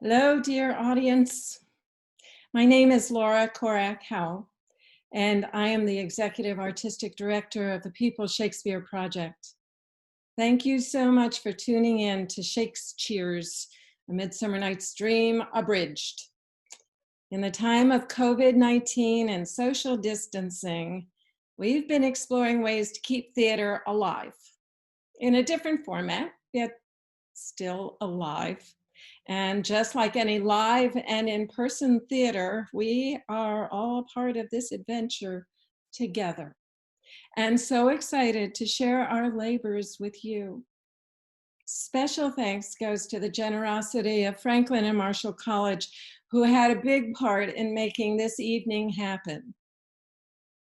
Hello, dear audience. My name is Laura Korak Howell, and I am the Executive Artistic Director of the People's Shakespeare Project. Thank you so much for tuning in to ShakesCheer's A Midsummer Night's Dream Abridged. In the time of COVID-19 and social distancing, we've been exploring ways to keep theater alive in a different format, yet still alive. And just like any live and in-person theater, we are all part of this adventure together. And so excited to share our labors with you. Special thanks goes to the generosity of Franklin and Marshall College, who had a big part in making this evening happen.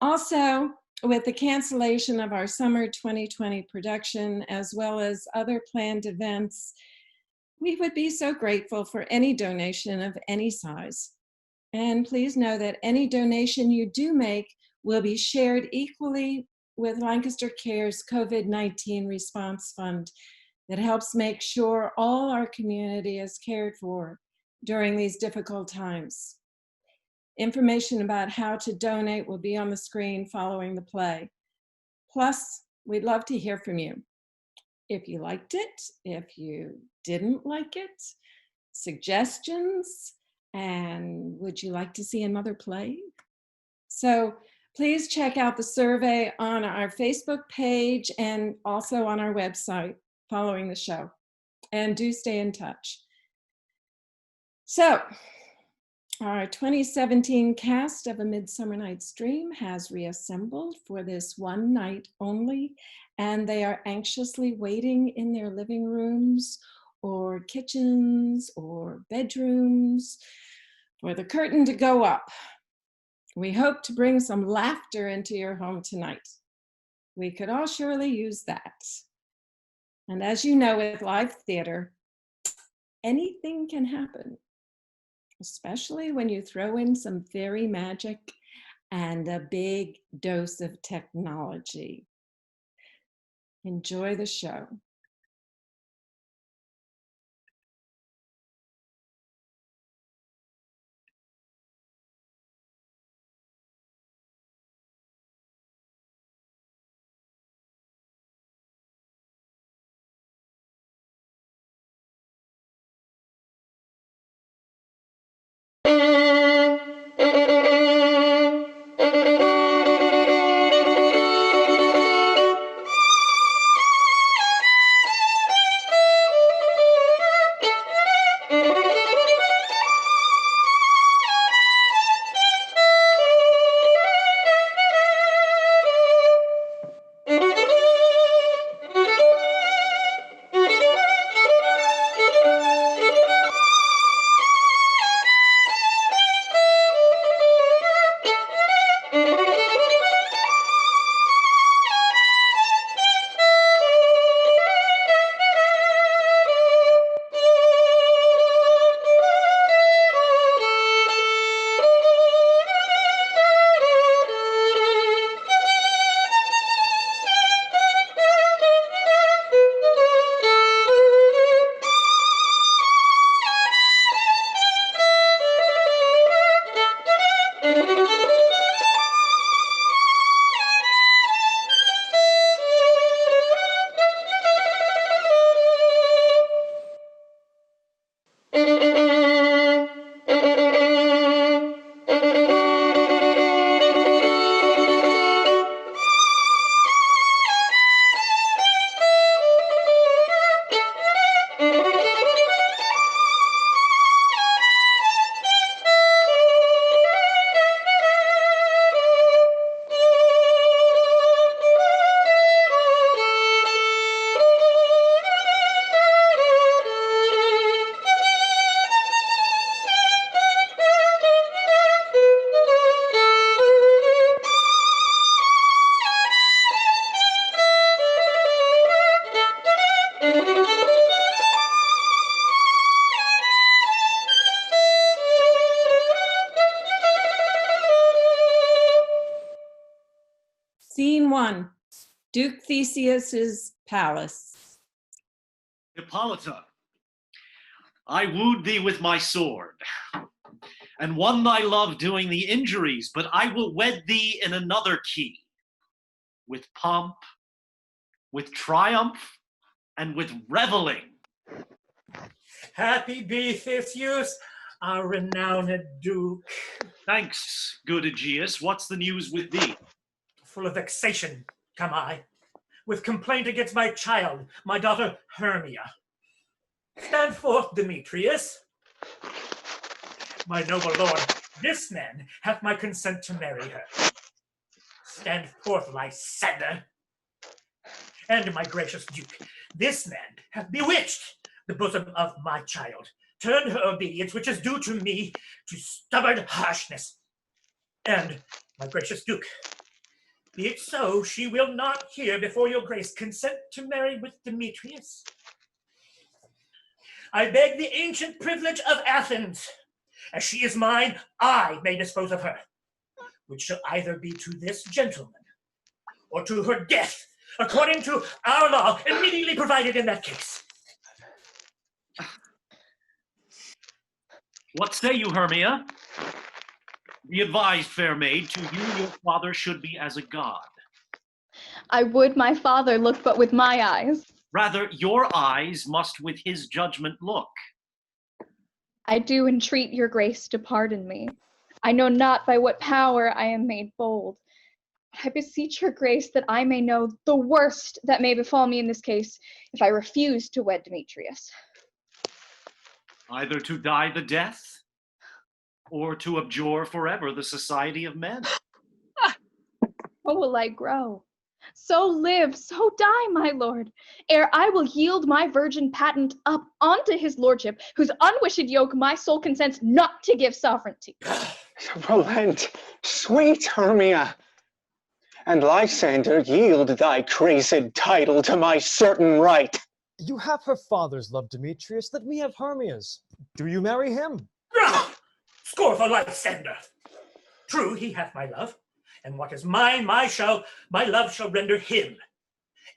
Also, with the cancellation of our summer 2020 production, as well as other planned events, we would be so grateful for any donation of any size. And please know that any donation you do make will be shared equally with Lancaster Care's COVID-19 Response Fund that helps make sure all our community is cared for during these difficult times. Information about how to donate will be on the screen following the play. Plus, we'd love to hear from you. If you liked it, if you didn't like it, suggestions, and would you like to see another play? So please check out the survey on our Facebook page and also on our website following the show. And do stay in touch. So, our 2017 cast of A Midsummer Night's Dream has reassembled for this one night only, and they are anxiously waiting in their living rooms or kitchens or bedrooms for the curtain to go up. We hope to bring some laughter into your home tonight. We could all surely use that. And as you know, with live theater, anything can happen, especially when you throw in some fairy magic and a big dose of technology. Enjoy the show. Scene 1, Duke Theseus's palace. Hippolyta, I wooed thee with my sword, and won thy love doing thee injuries, but I will wed thee in another key, with pomp, with triumph, and with reveling. Happy be Theseus, our renowned Duke. Thanks, good Aegeus. What's the news with thee? Full of vexation come I, with complaint against my child, my daughter Hermia. Stand forth, Demetrius. My noble lord, this man hath my consent to marry her. Stand forth, Lysander. And my gracious Duke, this man hath bewitched the bosom of my child, turned her obedience, which is due to me, to stubborn harshness. And, my gracious Duke, be it so, she will not here before your grace consent to marry with Demetrius. I beg the ancient privilege of Athens. As she is mine, I may dispose of her, which shall either be to this gentleman or to her death, according to our law immediately provided in that case. What say you, Hermia? Be advised, fair maid, to you your father should be as a god. I would my father look but with my eyes. Rather, your eyes must with his judgment look. I do entreat your grace to pardon me. I know not by what power I am made bold. I beseech your grace that I may know the worst that may befall me in this case if I refuse to wed Demetrius. Either to die the death, or to abjure forever the society of men. How will I grow? So live, so die, my lord, ere I will yield my virgin patent up unto his lordship, whose unwished yoke my soul consents not to give sovereignty. Relent, sweet Hermia, and Lysander, yield thy crazed title to my certain right. You have her father's love, Demetrius, let me have Hermia's. Do you marry him? Scornful Lysander! True, he hath my love, and what is mine, my love shall render him.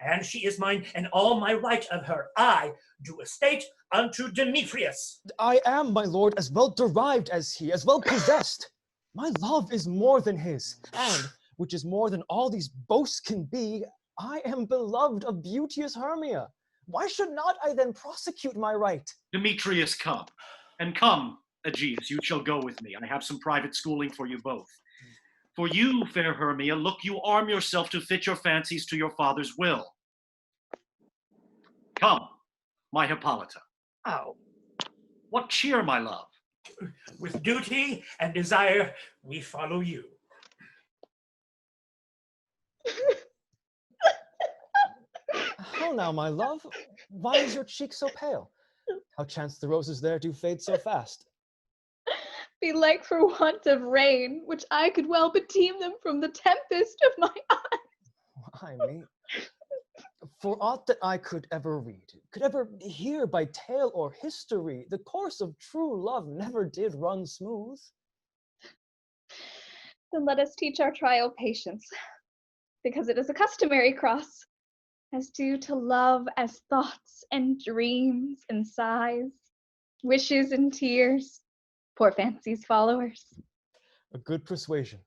And she is mine, and all my right of her I do estate unto Demetrius. I am, my lord, as well derived as he, as well possessed. My love is more than his, and, which is more than all these boasts can be, I am beloved of beauteous Hermia. Why should not I then prosecute my right? Demetrius, come. And come, Aegeus, you shall go with me. I have some private schooling for you both. For you, fair Hermia, look you arm yourself to fit your fancies to your father's will. Come, my Hippolyta. Oh. What cheer, my love? With duty and desire, we follow you. How now, my love? Why is your cheek so pale? How chance the roses there do fade so fast? Belike for want of rain, which I could well beteem them from the tempest of my eyes. Why me? For aught that I could ever read, could ever hear by tale or history, the course of true love never did run smooth. Then let us teach our trial patience, because it is a customary cross, as due to love as thoughts and dreams and sighs, wishes and tears, poor fancy's followers. A good persuasion.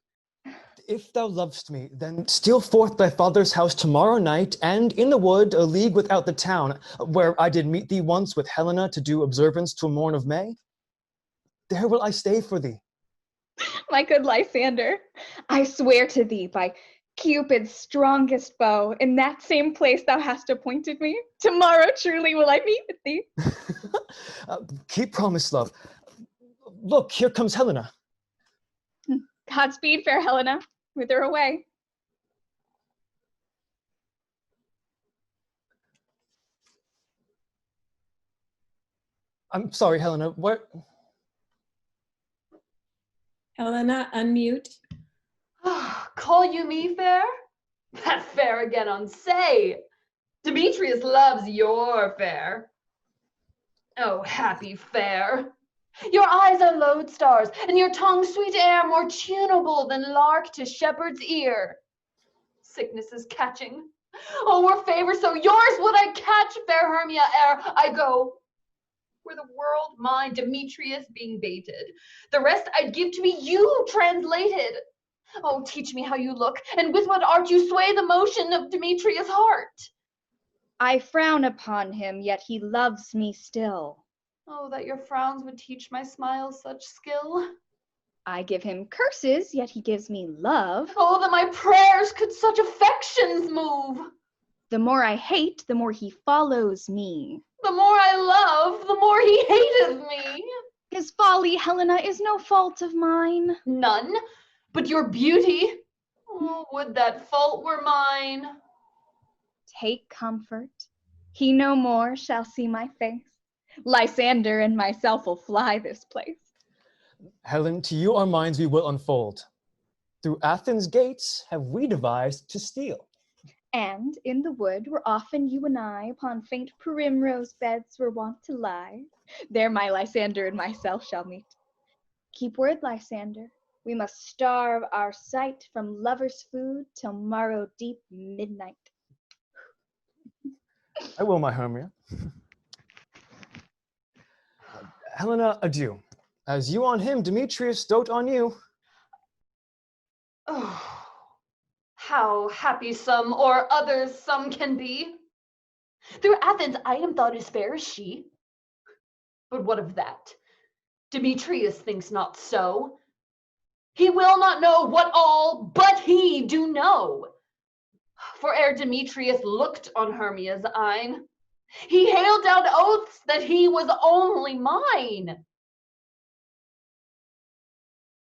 If thou lovest me, then steal forth thy father's house tomorrow night, and in the wood, a league without the town, where I did meet thee once with Helena to do observance to a morn of May. There will I stay for thee. My good Lysander, I swear to thee by Cupid's strongest bow, in that same place thou hast appointed me, tomorrow truly will I meet with thee. Keep promise, love. Look, here comes Helena. Godspeed, fair Helena. Whither away? I'm sorry, Helena, where? Helena, unmute. Call you me fair? That fair again unsay. Demetrius loves your fair. Oh, happy fair. Your eyes are lodestars, and your tongue sweet air, more tunable than lark to shepherd's ear. Sickness is catching. Oh, were favor so yours would I catch, fair Hermia, ere I go. were the world mine, Demetrius being baited. The rest I'd give to be you translated. Oh, teach me how you look, and with what art you sway the motion of Demetrius' heart. I frown upon him, yet he loves me still. Oh, that your frowns would teach my smiles such skill. I give him curses, yet he gives me love. Oh, that my prayers could such affections move. The more I hate, the more he follows me. The more I love, the more he hateth me. His folly, Helena, is no fault of mine. None, but your beauty. Oh, would that fault were mine. Take comfort. He no more shall see my face. Lysander and myself will fly this place. Helen, to you our minds we will unfold. Through Athens' gates have we devised to steal. And in the wood where often you and I upon faint primrose beds were wont to lie, there my Lysander and myself shall meet. Keep word, Lysander, we must starve our sight from lovers' food till morrow deep midnight. I will, my Hermia. Helena, adieu. As you on him, Demetrius dote on you. Oh, how happy some or others some can be. Through Athens I am thought as fair as she. But what of that? Demetrius thinks not so. He will not know what all but he do know. For ere Demetrius looked on Hermia's eyne, he hailed out oaths that he was only mine.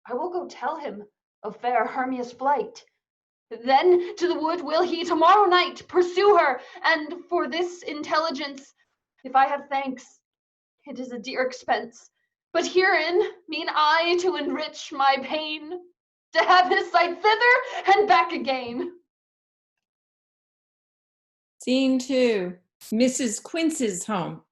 I will go tell him of fair Hermia's flight. Then to the wood will he tomorrow night pursue her, and for this intelligence, if I have thanks, it is a dear expense. But herein mean I to enrich my pain, to have his sight thither and back again. Scene 2, Mrs. Quince's home.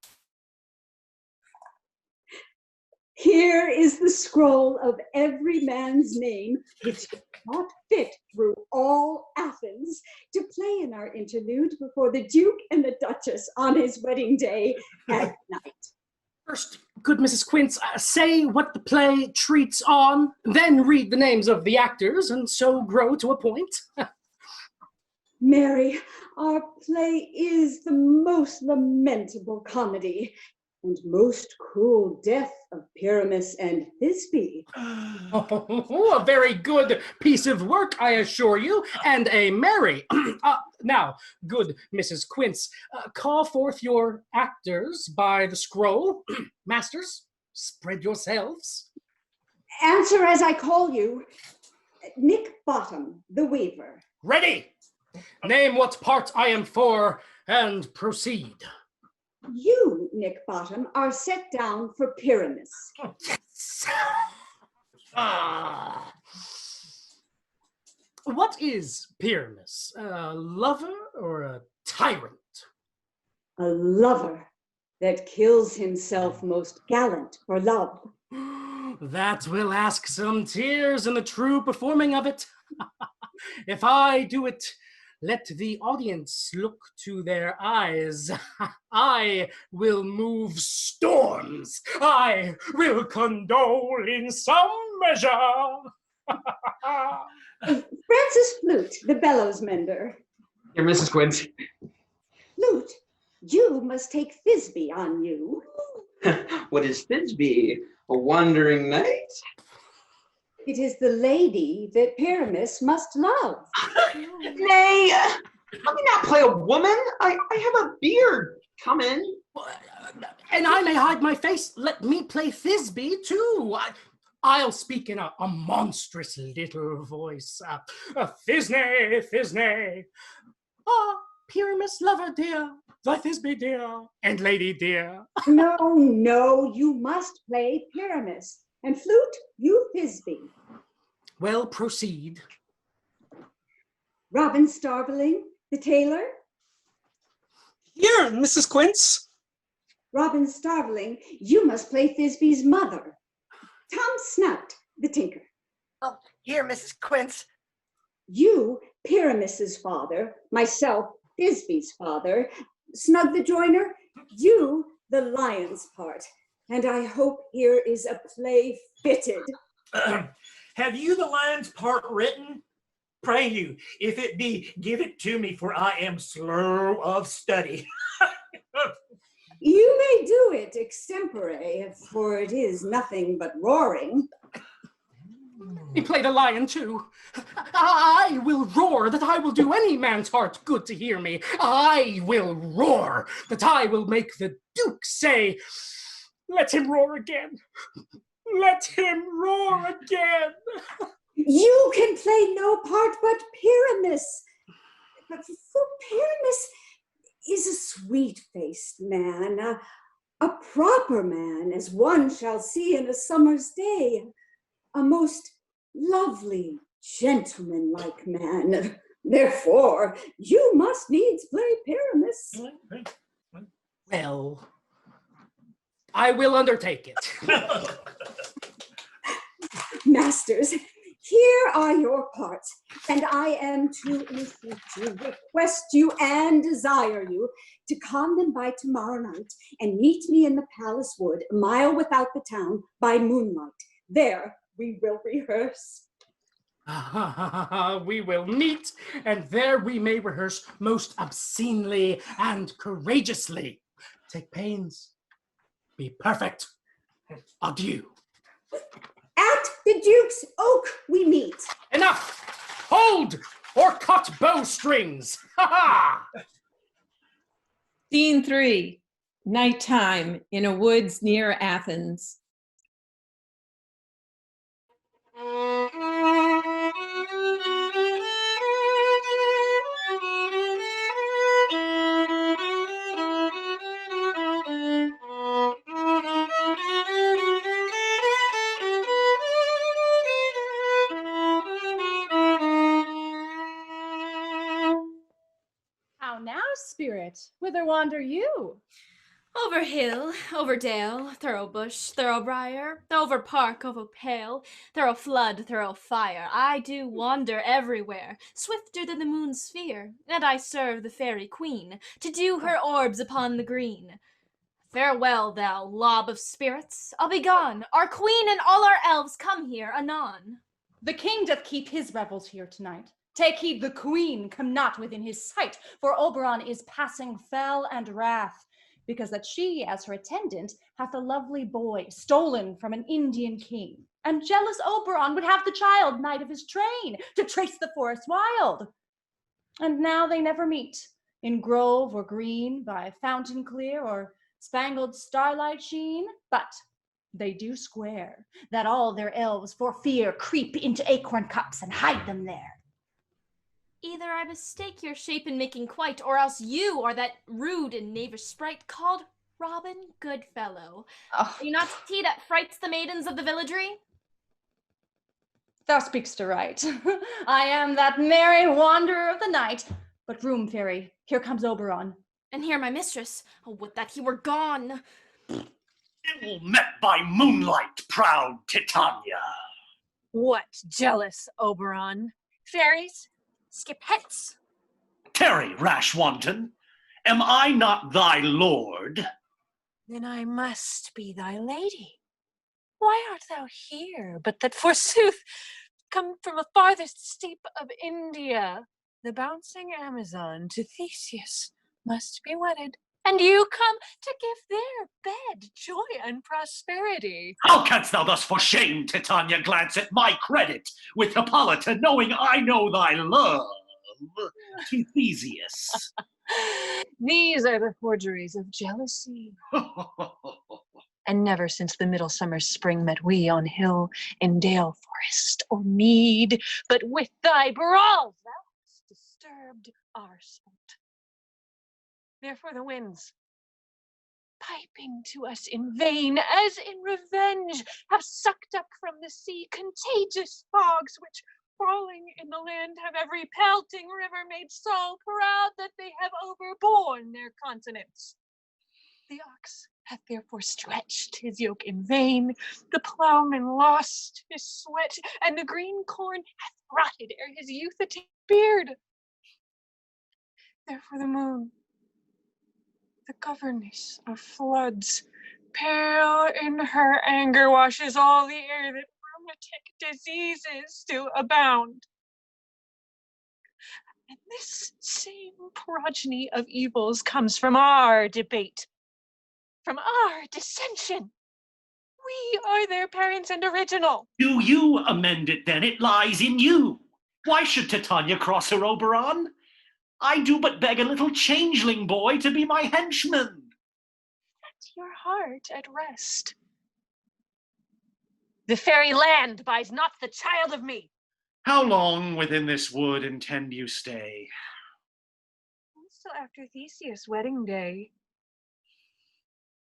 Here is the scroll of every man's name, which is not fit through all Athens to play in our interlude before the Duke and the Duchess on his wedding day at night. First, good Mrs. Quince, say what the play treats on, then read the names of the actors, and so grow to a point. Mary, our play is the most lamentable comedy and most cruel death of Pyramus and Thisbe. Oh, a very good piece of work, I assure you, and a merry. Now, good Mrs. Quince, call forth your actors by the scroll. Masters, spread yourselves. Answer as I call you. Nick Bottom, the weaver. Ready! Name what part I am for, and proceed. You, Nick Bottom, are set down for Pyramus. Yes! What is Pyramus? A lover or a tyrant? A lover that kills himself most gallant for love. That will ask some tears in the true performing of it. If I do it, let the audience look to their eyes. I will move storms. I will condole in some measure. Francis Flute, the bellows mender. Here, Mrs. Quince. Flute, you must take Thisbe on you. What is Thisbe? A wandering knight? It is the lady that Pyramus must love. Nay, let me not play a woman. I have a beard. Come in. And I may hide my face. Let me play Thisbe too. I'll speak in a monstrous little voice. Thisne, Thisne. Ah, Pyramus, lover dear, thy Thisbe dear, and lady dear. No, you must play Pyramus. And Flute, you Thisbe. Well, proceed. Robin Starveling, the tailor. Here, Mrs. Quince. Robin Starveling, you must play Thisbe's mother. Tom Snout, the tinker. Oh, here, Mrs. Quince. You, Pyramus's father, myself, Thisbe's father. Snug the joiner, you, the lion's part, and I hope here is a play fitted. Have you the lion's part written? Pray you, if it be, give it to me, for I am slow of study. You may do it extempore, for it is nothing but roaring. He played a lion too. I will roar that I will do any man's heart good to hear me. I will roar that I will make the Duke say, let him roar again. Let him roar again. You can play no part but Pyramus. But for Pyramus is a sweet-faced man, a proper man, as one shall see in a summer's day, a most lovely, gentlemanlike man. Therefore, you must needs play Pyramus. Well, I will undertake it. Masters, here are your parts, and I am to entreat you, request you, and desire you to come them by tomorrow night and meet me in the palace wood, a mile without the town, by moonlight. There we will rehearse. We will meet, and there we may rehearse most obscenely and courageously. Take pains. Be perfect. Adieu. At the Duke's Oak we meet. Enough! Hold, or cut bowstrings! Ha ha! Scene 3, nighttime in a woods near Athens. How now, spirit? Whither wander you? Over hill, over dale, thorough bush, thorough briar, over park, over pale, thorough flood, thorough fire, I do wander everywhere, swifter than the moon's sphere, and I serve the fairy queen, to do her orbs upon the green. Farewell, thou lob of spirits, I'll be gone. Our queen and all our elves come here anon. The king doth keep his revels here tonight. Take heed the queen come not within his sight, for Oberon is passing fell and wrath, because that she, as her attendant, hath a lovely boy stolen from an Indian king. And jealous Oberon would have the child knight of his train to trace the forest wild. And now they never meet, in grove or green, by fountain clear or spangled starlight sheen, but they do square, that all their elves for fear creep into acorn cups and hide them there. Either I mistake your shape in making quite, or else you are that rude and knavish sprite called Robin Goodfellow. Oh. Are you not he that frights the maidens of the villagery? Thou speakst aright. I am that merry wanderer of the night. But room, fairy, here comes Oberon. And here my mistress. Oh, would that he were gone. Ill met by moonlight, proud Titania. What jealous Oberon? Fairies? Skip hence. Tarry, rash wanton. Am I not thy lord? Then I must be thy lady. Why art thou here, but that forsooth come from a farthest steep of India? The bouncing Amazon to Theseus must be wedded, and you come to give their bed joy and prosperity. How canst thou thus for shame, Titania, glance at my credit with Hippolyta, knowing I know thy love to Theseus? These are the forgeries of jealousy. And never since the middle summer's spring met we on hill, in dale, forest, or mead, but with thy brawls thou hast disturbed our sport. Therefore the winds, piping to us in vain, as in revenge, have sucked up from the sea contagious fogs, which, falling in the land, have every pelting river made so proud that they have overborne their continents. The ox hath therefore stretched his yoke in vain, the plowman lost his sweat, and the green corn hath rotted ere his youth attained beard. Therefore the the governess of floods, pale in her anger, washes all the air that rheumatic diseases still abound. And this same progeny of evils comes from our debate, from our dissension. We are their parents and original. Do you amend it then? It lies in you. Why should Titania cross her Oberon? I do but beg a little changeling boy to be my henchman. Set your heart at rest. The fairy land buys not the child of me. How long within this wood intend you stay? Till after Theseus' wedding day.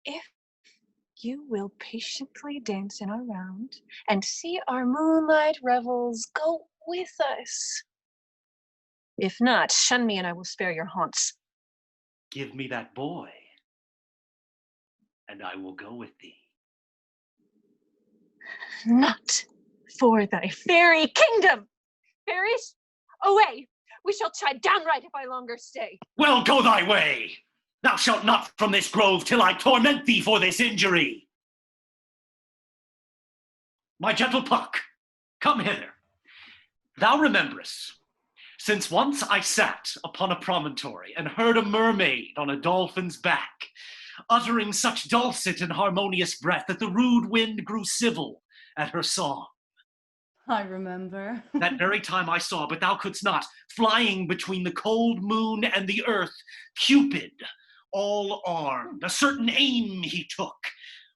If you will patiently dance in our round and see our moonlight revels, go with us. If not, shun me and I will spare your haunts. Give me that boy, and I will go with thee. Not for thy fairy kingdom. Fairies, away. We shall chide downright if I longer stay. Well, go thy way. Thou shalt not from this grove till I torment thee for this injury. My gentle Puck, come hither. Thou rememberest, since once I sat upon a promontory and heard a mermaid on a dolphin's back, uttering such dulcet and harmonious breath that the rude wind grew civil at her song. I remember. That very time I saw, but thou couldst not, flying between the cold moon and the earth, Cupid, all armed. A certain aim he took.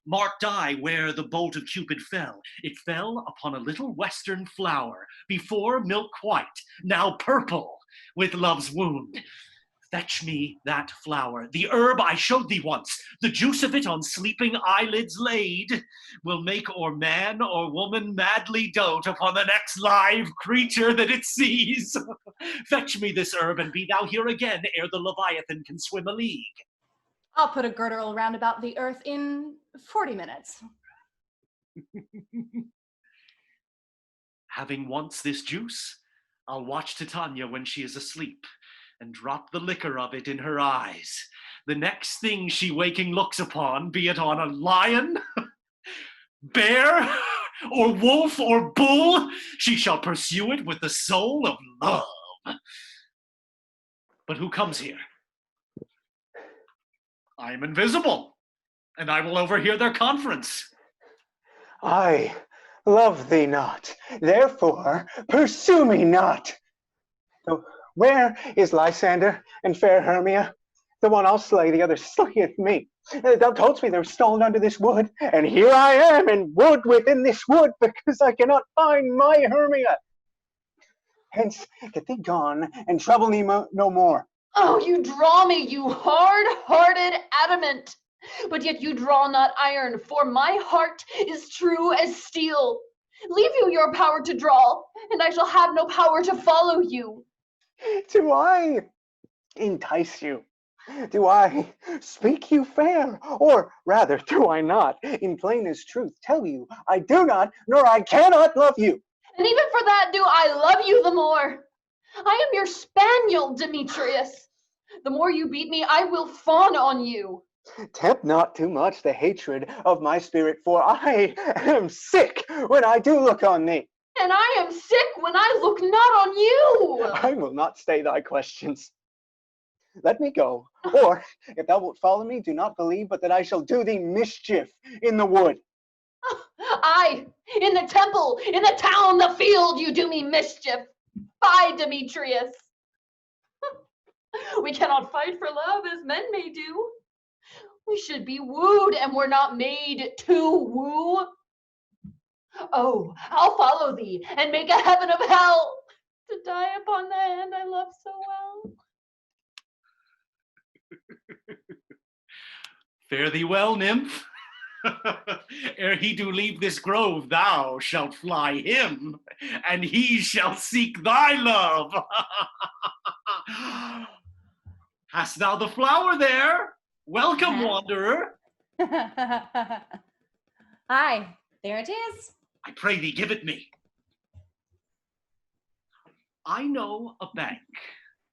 Marked I where the bolt of Cupid fell. It fell upon a little western flower, before milk white, now purple with love's wound. Fetch me that flower, the herb I showed thee once. The juice of it on sleeping eyelids laid will make or man or woman madly dote upon the next live creature that it sees. Fetch me this herb and be thou here again ere the Leviathan can swim a league. I'll put a girdle round about the earth in 40 minutes. Having once this juice, I'll watch Titania when she is asleep and drop the liquor of it in her eyes. The next thing she waking looks upon, be it on a lion, bear, or wolf, or bull, she shall pursue it with the soul of love. But who comes here? I am invisible, and I will overhear their conference. I love thee not, therefore pursue me not. So where is Lysander and fair Hermia? The one I'll slay, the other slayeth me. Thou toldst me they were stalled under this wood, and here I am in wood within this wood, because I cannot find my Hermia. Hence, get thee gone, and trouble me no more. Oh, you draw me, you hard-hearted adamant. But yet you draw not iron, for my heart is true as steel. Leave you your power to draw, and I shall have no power to follow you. Do I entice you? Do I speak you fair? Or rather, do I not, in plainest truth, tell you I do not, nor I cannot love you? And even for that do I love you the more. I am your spaniel, Demetrius. The more you beat me, I will fawn on you. Tempt not too much the hatred of my spirit, for I am sick when I do look on thee. And I am sick when I look not on you. I will not stay thy questions. Let me go, or if thou wilt follow me, do not believe but that I shall do thee mischief in the wood. Aye, in the temple, in the town, the field, you do me mischief. Bye, Demetrius. We cannot fight for love as men may do. We should be wooed, and we're not made to woo. Oh, I'll follow thee and make a heaven of hell to die upon the hand I love so well. Fare thee well, nymph. Ere he do leave this grove, thou shalt fly him, and he shall seek thy love. Hast thou the flower there? Welcome, wanderer. Aye, there it is. I pray thee, give it me. I know a bank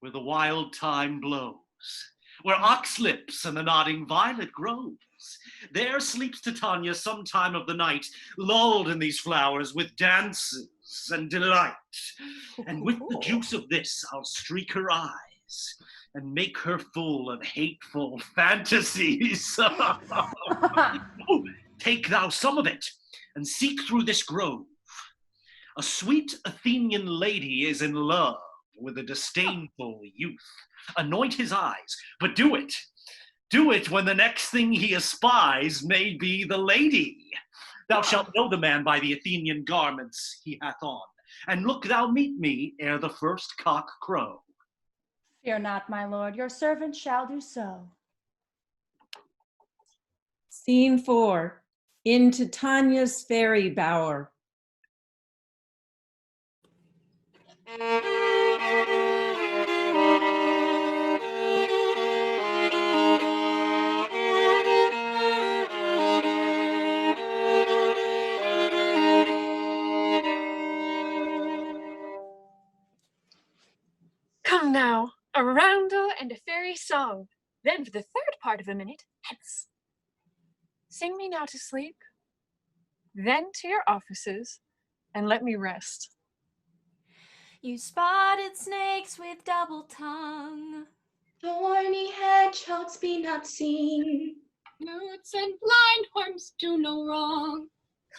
where the wild thyme blows, where oxlips and the nodding violet grows. There sleeps Titania some time of the night, lulled in these flowers with dances and delight. And with the juice of this, I'll streak her eyes and make her full of hateful fantasies. Oh, take thou some of it and seek through this grove. A sweet Athenian lady is in love with a disdainful youth. Anoint his eyes, but do it. Do it when the next thing he espies may be the lady. Thou shalt know the man by the Athenian garments he hath on. And look thou meet me ere the first cock crow. Fear not, my lord, your servant shall do so. Scene 4, in Titania's fairy bower. Come now, a roundel and a fairy song. Then for the third part of a minute, hence. Sing me now to sleep, then to your offices, and let me rest. You spotted snakes with double tongue. Thorny hedgehogs be not seen. Newts and blind worms do no wrong.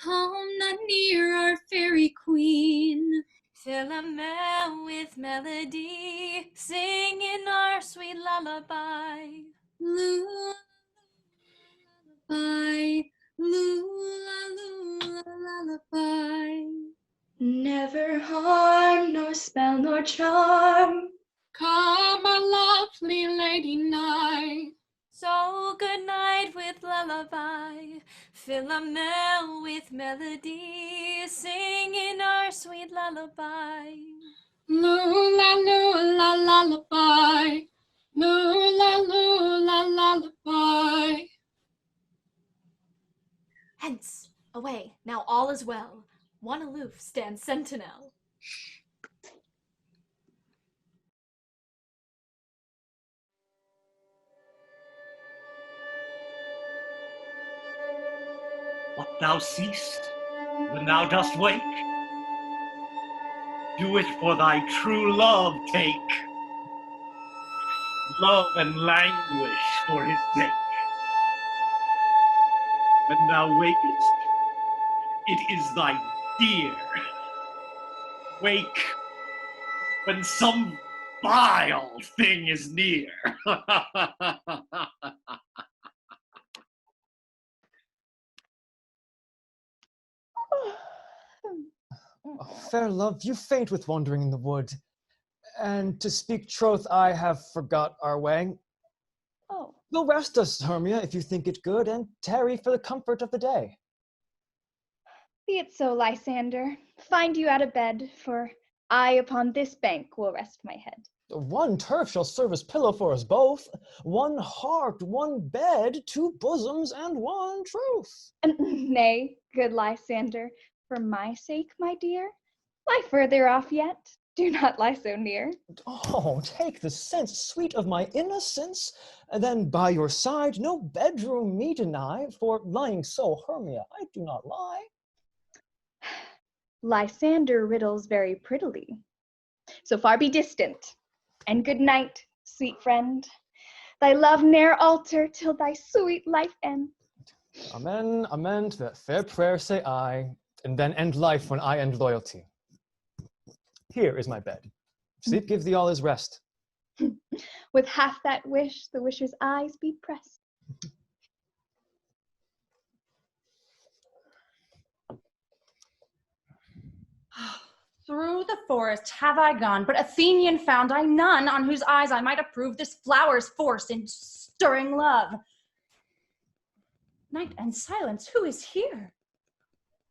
Come not near our fairy queen. Philomel with melody, singing our sweet lullaby. Lula, lullaby, lula, lula, lullaby. Never harm, nor spell, nor charm. Come, our lovely lady nigh. So good night with lullaby, Philomel with melody, singing our sweet lullaby. Lula, lula, lullaby. Lula, lula, lullaby. Hence, away, now all is well. One aloof stands sentinel. What thou seest when thou dost wake, do it for thy true love take. Love and languish for his sake. When thou wakest, it is thy dear. Wake when some vile thing is near. Fair love, you faint with wandering in the wood. And to speak troth, I have forgot our way. Oh. We'll rest us, Hermia, if you think it good, and tarry for the comfort of the day. Be it so, Lysander. Find you out of bed, for I upon this bank will rest my head. One turf shall serve as pillow for us both. One heart, one bed, two bosoms, and one truth. Nay, good Lysander, for my sake, my dear, lie further off yet. Do not lie so near. Oh, take the sense, sweet of my innocence. And then by your side no bedroom me deny, for lying so, Hermia, I do not lie. Lysander riddles very prettily. So far be distant, and good night, sweet friend. Thy love ne'er alter till thy sweet life end. Amen, amen, to that fair prayer say I, and then end life when I end loyalty. Here is my bed. Sleep give thee all his rest. With half that wish, the wisher's eyes be pressed. Through the forest have I gone, but Athenian found I none on whose eyes I might approve this flower's force in stirring love. Night and silence, who is here?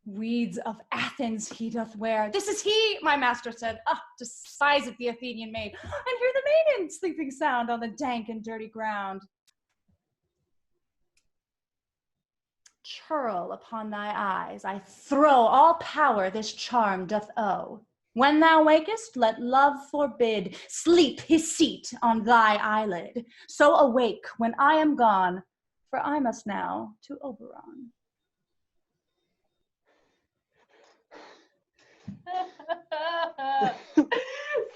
Weeds of Athens he doth wear. This is he, my master said. Ah, despiseth the Athenian maid, and hear the maiden sleeping sound on the dank and dirty ground. Churl upon thy eyes, I throw all power this charm doth owe. When thou wakest, let love forbid sleep his seat on thy eyelid. So awake when I am gone, for I must now to Oberon.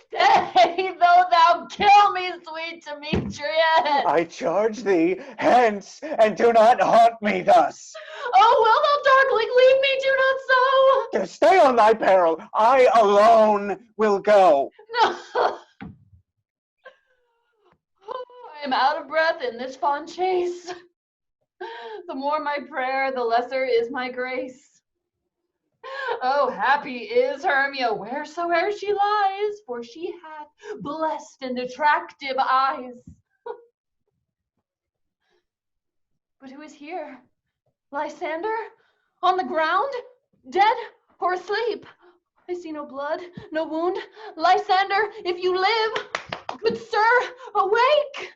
Stay, though thou kill me, sweet Demetrius. I charge thee, hence, and do not haunt me thus. Oh, will thou, darkling, leave me? Do not so. Stay on thy peril. I alone will go. No. I am out of breath in this fond chase. The more my prayer, the lesser is my grace. Oh, happy is Hermia wheresoe'er she lies, for she hath blessed and attractive eyes. But who is here? Lysander? On the ground? Dead or asleep? I see no blood, no wound. Lysander, if you live, good sir, awake!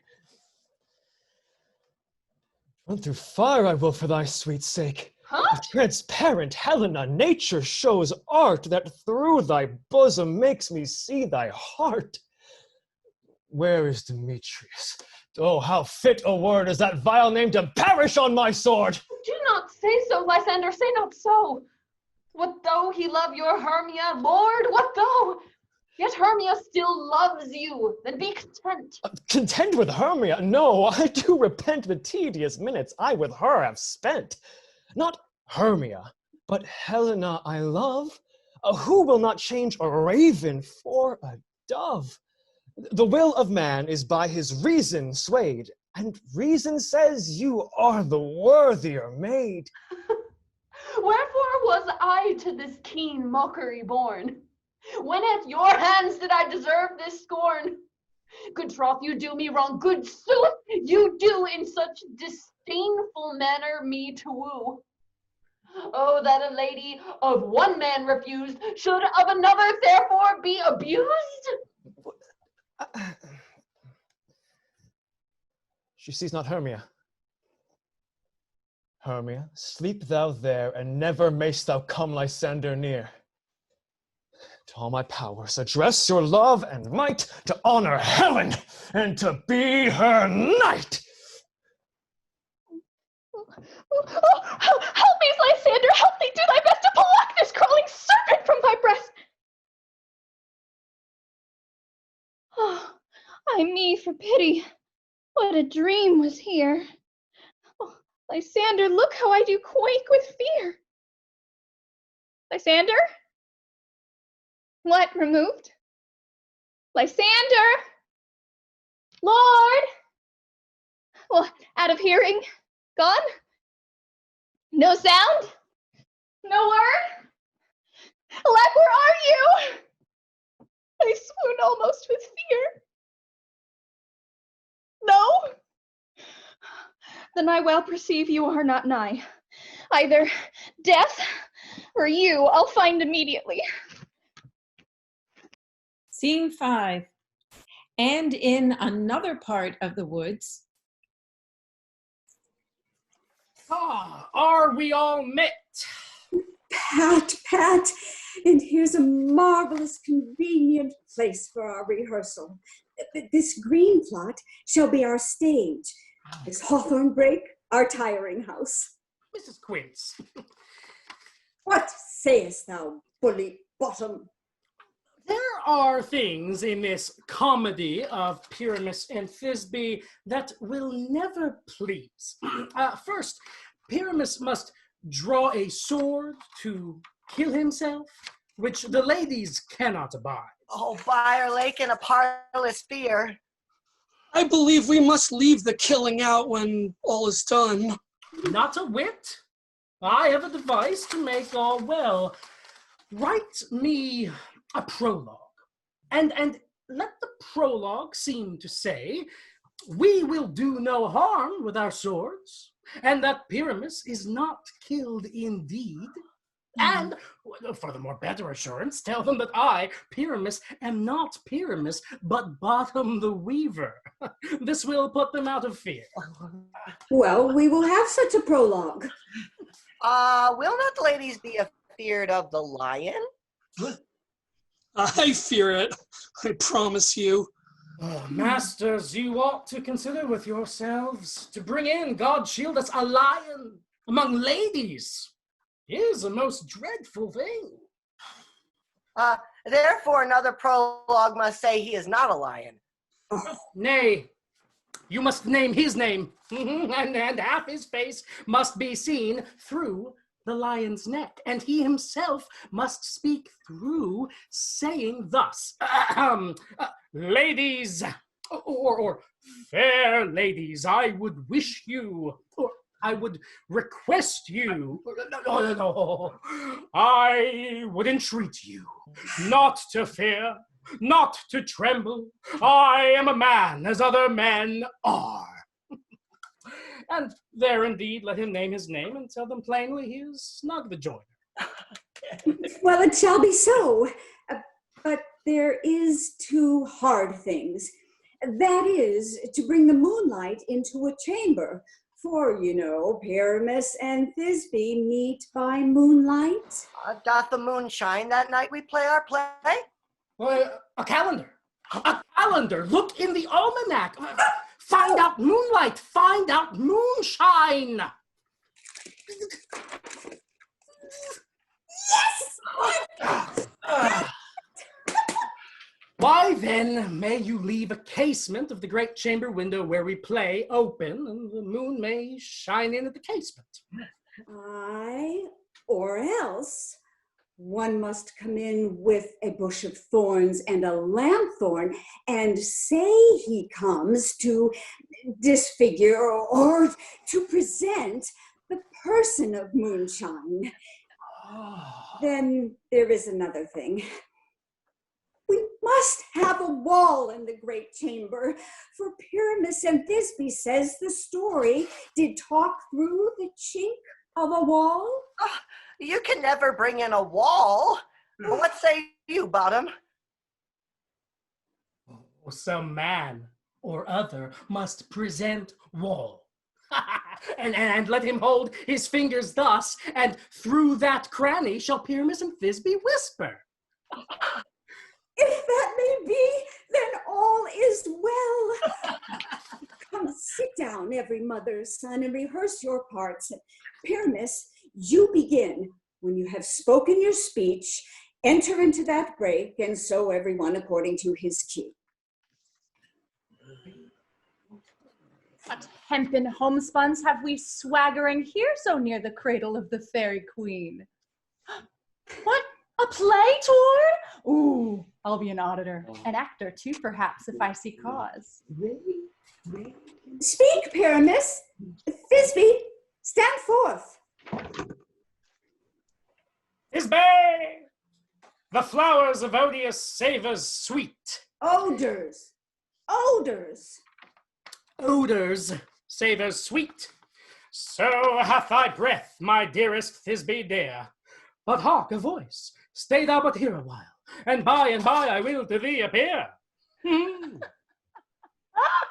Run through fire I will for thy sweet sake. Huh? Transparent Helena, nature shows art that through thy bosom makes me see thy heart. Where is Demetrius? Oh, how fit a word is that vile name to perish on my sword! Do not say so, Lysander, say not so. What though he love your Hermia, Lord? What though? Yet Hermia still loves you, then be content. Content with Hermia? No, I do repent the tedious minutes I with her have spent. Not Hermia, but Helena I love. Who will not change a raven for a dove? The will of man is by his reason swayed, and reason says you are the worthier maid. Wherefore was I to this keen mockery born? When at your hands did I deserve this scorn? Good troth, you do me wrong. Good sooth, you do in such disdainful manner me to woo. Oh, that a lady of one man refused should of another therefore be abused? She sees not Hermia. Hermia, sleep thou there, and never mayst thou come Lysander near. To all my powers, address your love and might to honor Helen and to be her knight. Help me, Lysander! Help me! Do thy best to pluck this crawling serpent from thy breast! Oh, ay me, for pity! What a dream was here! Oh, Lysander, look how I do quake with fear! Lysander? What, removed? Lysander? Lord? Well, out of hearing? Gone? No sound? No word? Alack, where are you? I swoon almost with fear. No? Then I well perceive you are not nigh. Either death or you I'll find immediately. Scene 5. And in another part of the woods. Ah, are we all met? Pat, and here's a marvelous convenient place for our rehearsal. This green plot shall be our stage. This hawthorn brake, our tiring house. Mrs. Quince. What sayest thou, bully bottom? There are things in this comedy of Pyramus and Thisbe that will never please. First, Pyramus must draw a sword to kill himself, which the ladies cannot abide. Oh, by our lake in a parlous fear. I believe we must leave the killing out when all is done. Not a whit. I have a device to make all well. Write me a prologue, and let the prologue seem to say, we will do no harm with our swords, and that Pyramus is not killed indeed. And for the more better assurance, tell them that I, Pyramus, am not Pyramus, but Bottom the Weaver. This will put them out of fear. Well, we will have such a prologue. Will not the ladies be afeared of the lion? I fear it, I promise you. Oh, masters, you ought to consider with yourselves to bring in, God shield us, a lion among ladies. Is a most dreadful thing. Therefore, another prologue must say he is not a lion. Nay, you must name his name, and half his face must be seen through the lion's neck, and he himself must speak through, saying thus, ladies, or fair ladies, I would wish you, or I would request you, no, I would entreat you not to fear, not to tremble. I am a man as other men are. And there indeed let him name his name and tell them plainly he is Snug the Joiner. Well, it shall be so. But there is two hard things. That is, to bring the moonlight into a chamber. For, you know, Pyramus and Thisbe meet by moonlight. Doth the moon shine that night we play our play? Well, a calendar. A calendar. Look in the almanac. Find out moonlight. Find out moonshine. Yes! Why then may you leave a casement of the great chamber window where we play open, and the moon may shine in at the casement. Aye, or else one must come in with a bush of thorns and a lanthorn and say he comes to disfigure or to present the person of moonshine. Then there is another thing. We must have a wall in the great chamber, for Pyramus and Thisbe says the story did talk through the chink of a wall. You can never bring in a wall. What say you, Bottom? Some man or other must present wall. and let him hold his fingers thus, and through that cranny shall Pyramus and Thisbe whisper. If that may be, then all is well. Come, sit down, every mother's son, and rehearse your parts. Pyramus, you begin. When you have spoken your speech, enter into that break, and so everyone according to his cue. What hempen homespuns have we swaggering here so near the cradle of the fairy queen? What? A play tour? Ooh, I'll be an auditor. An actor too, perhaps, if I see cause. Speak, Pyramus. Thisbe, stand forth. Thisbe! The flowers of odious savors sweet. Odors. Odors. Odors, savors sweet. So hath thy breath, my dearest Thisbe dear. But hark, a voice. Stay thou but here a while, and by I will to thee appear.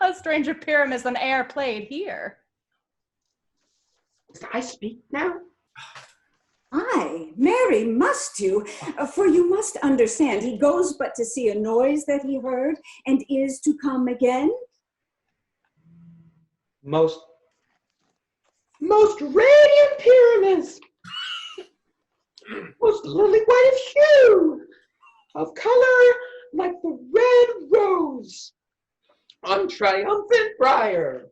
A stranger Pyramus an air played here. Must I speak now? Aye, Mary, must you, for you must understand, he goes but to see a noise that he heard, and is to come again. Most radiant Pyramus, most lily white of hue, of color like the red rose on triumphant briar,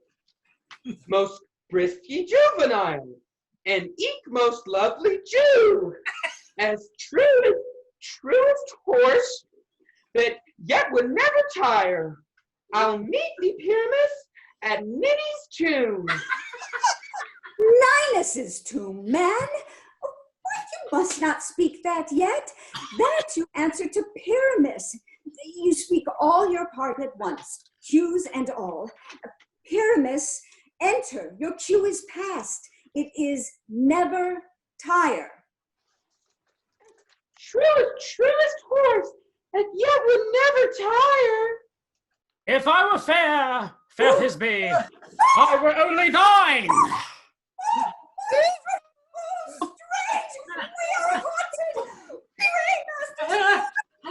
most brisky juvenile, and eke most lovely Jew, as truest horse that yet would never tire. I'll meet thee, Pyramus, at Ninny's tomb. Ninus's tomb, man. Why, you must not speak that yet. That you answer to Pyramus. You speak all your part at once, cues and all. Pyramus, enter. Your cue is past. It is never tire. Truest horse that yet would never tire. If I were fair Thisbe, I were only thine. Oh, strange! We are haunted! Bring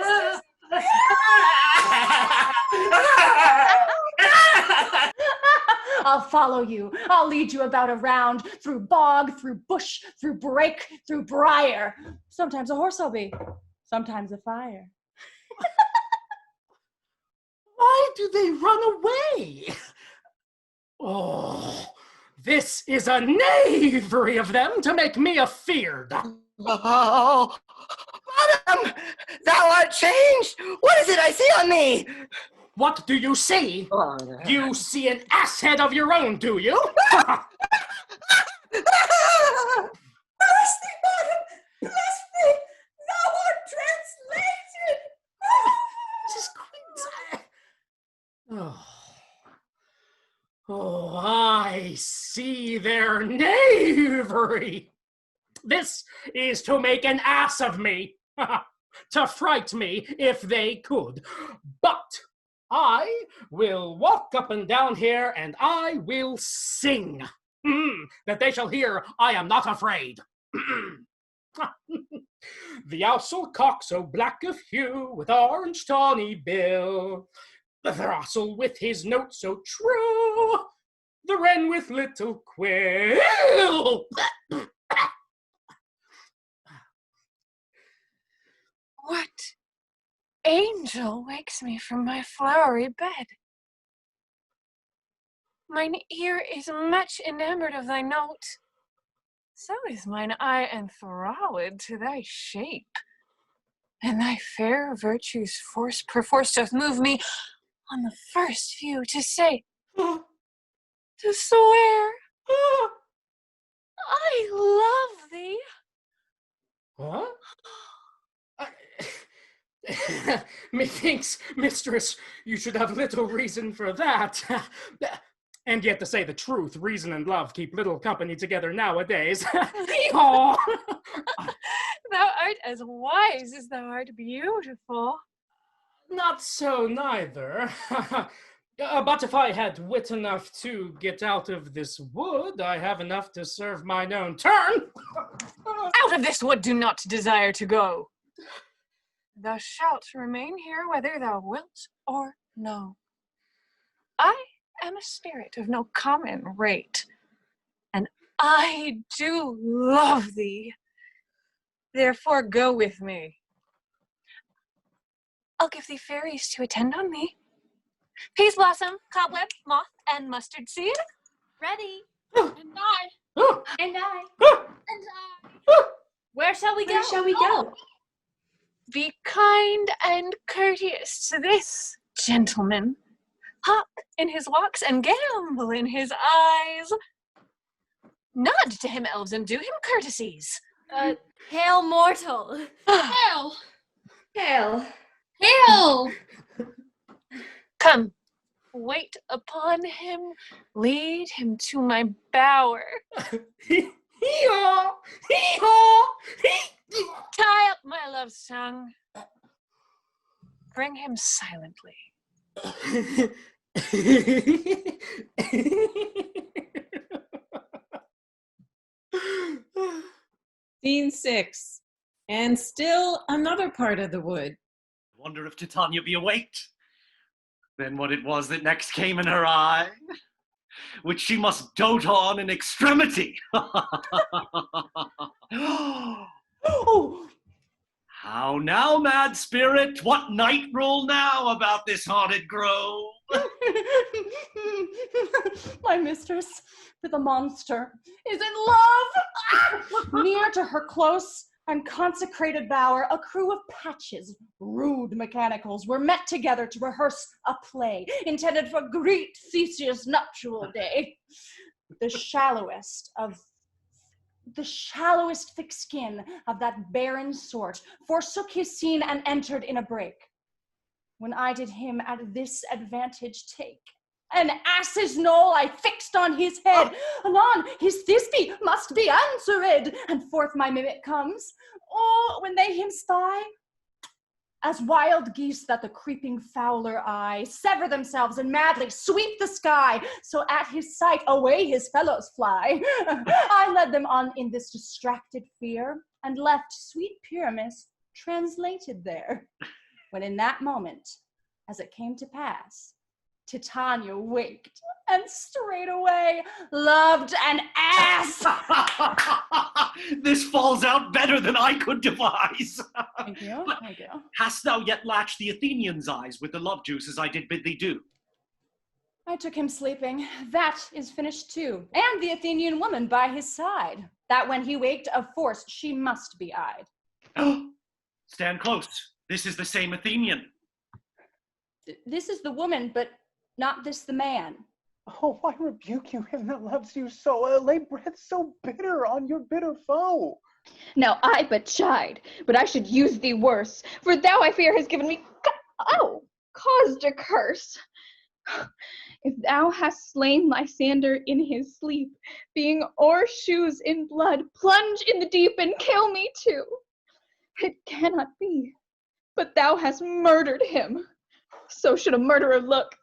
us! follow you. I'll lead you about around, through bog, through bush, through brake, through briar. Sometimes a horse I'll be, sometimes a fire. Why do they run away? Oh, this is a knavery of them to make me afeard. Oh, madam, thou art changed. What is it I see on thee? What do you see? You see an ass head of your own, do you? Bless thee, madam! Bless thee! Thou art translated! Mrs. Queens, Oh, I see their knavery. This is to make an ass of me, to fright me if they could. But I will walk up and down here and I will sing, that they shall hear I am not afraid. The ousel cock so black of hue, with orange tawny bill, the throstle with his note so true, the wren with little quill. What angel wakes me from my flowery bed? Mine ear is much enamored of thy note, so is mine eye enthralled to thy shape, and thy fair virtues force perforce doth move me on the first view to say, to swear, I love thee. Huh? Methinks, mistress, you should have little reason for that. And yet, to say the truth, reason and love keep little company together nowadays. Hee-haw! Thou art as wise as thou art beautiful. Not so, neither. But if I had wit enough to get out of this wood, I have enough to serve mine own turn. Out of this wood do not desire to go. Thou shalt remain here whether thou wilt or no. I am a spirit of no common rate, and I do love thee. Therefore go with me. I'll give thee fairies to attend on thee. Peas blossom, cobweb, moth, and mustard seed. Ready. And I. And I. And I. Where shall we go? Where shall we go? Be kind and courteous to this gentleman. Hop in his walks and gambol in his eyes. Nod to him, elves, and do him courtesies. Hail mortal. Hail. Hail. Hail. Come, wait upon him, lead him to my bower. Hee-haw! Hee-haw! Tie up my love song. Bring him silently. Scene 6. And still another part of the wood. Wonder if Titania be awaked. Then what it was that next came in her eye, which she must dote on in extremity. Oh! How now, mad spirit? What night rule now about this haunted grove? My mistress, with a monster, is in love! Near to her close and consecrated bower, a crew of patches, rude mechanicals, were met together to rehearse a play intended for great Theseus' nuptial day. The shallowest thick skin of that barren sort forsook his scene and entered in a break. When I did him at this advantage take, an ass's knoll I fixed on his head. Anon, his Thisbe must be answered, and forth my mimic comes. Oh, when they him spy, as wild geese that the creeping fowler eye, sever themselves and madly sweep the sky, so at his sight away his fellows fly. I led them on in this distracted fear, and left sweet Pyramus translated there. When in that moment, as it came to pass, Titania waked, and straightway loved an ass. This falls out better than I could devise. Thank you, But thank you. hast thou yet latched the Athenian's eyes with the love juice as I did bid thee do? I took him sleeping. That is finished too. And the Athenian woman by his side, that when he waked of force she must be eyed. Stand close. This is the same Athenian. This is the woman, but not this the man. Oh, I rebuke you, him that loves you so. Lay breath so bitter on your bitter foe. Now I but chide, but I should use thee worse, for thou I fear hast given me, caused a curse. If thou hast slain Lysander in his sleep, being o'er shoes in blood, plunge in the deep and kill me too. It cannot be, but thou hast murdered him. So should a murderer look,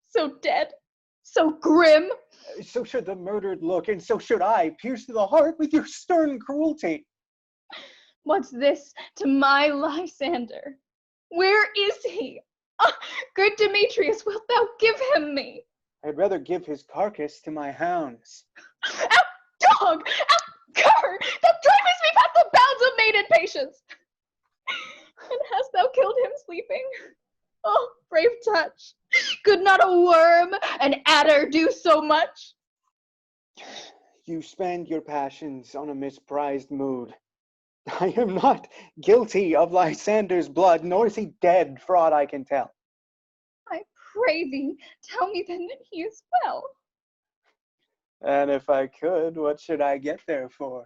so dead, so grim. So should the murdered look, and so should I, pierce to the heart with your stern cruelty. What's this to my Lysander? Where is he? Good Demetrius, wilt thou give him me? I'd rather give his carcass to my hounds. Dog! Cur! Thou drivest me past the bounds of maiden patience! And hast thou killed him sleeping? Oh, brave touch! Could not a worm, an adder, do so much? You spend your passions on a misprized mood. I am not guilty of Lysander's blood, nor is he dead, for aught I can tell. I pray thee, tell me then that he is well. And if I could, what should I get there for?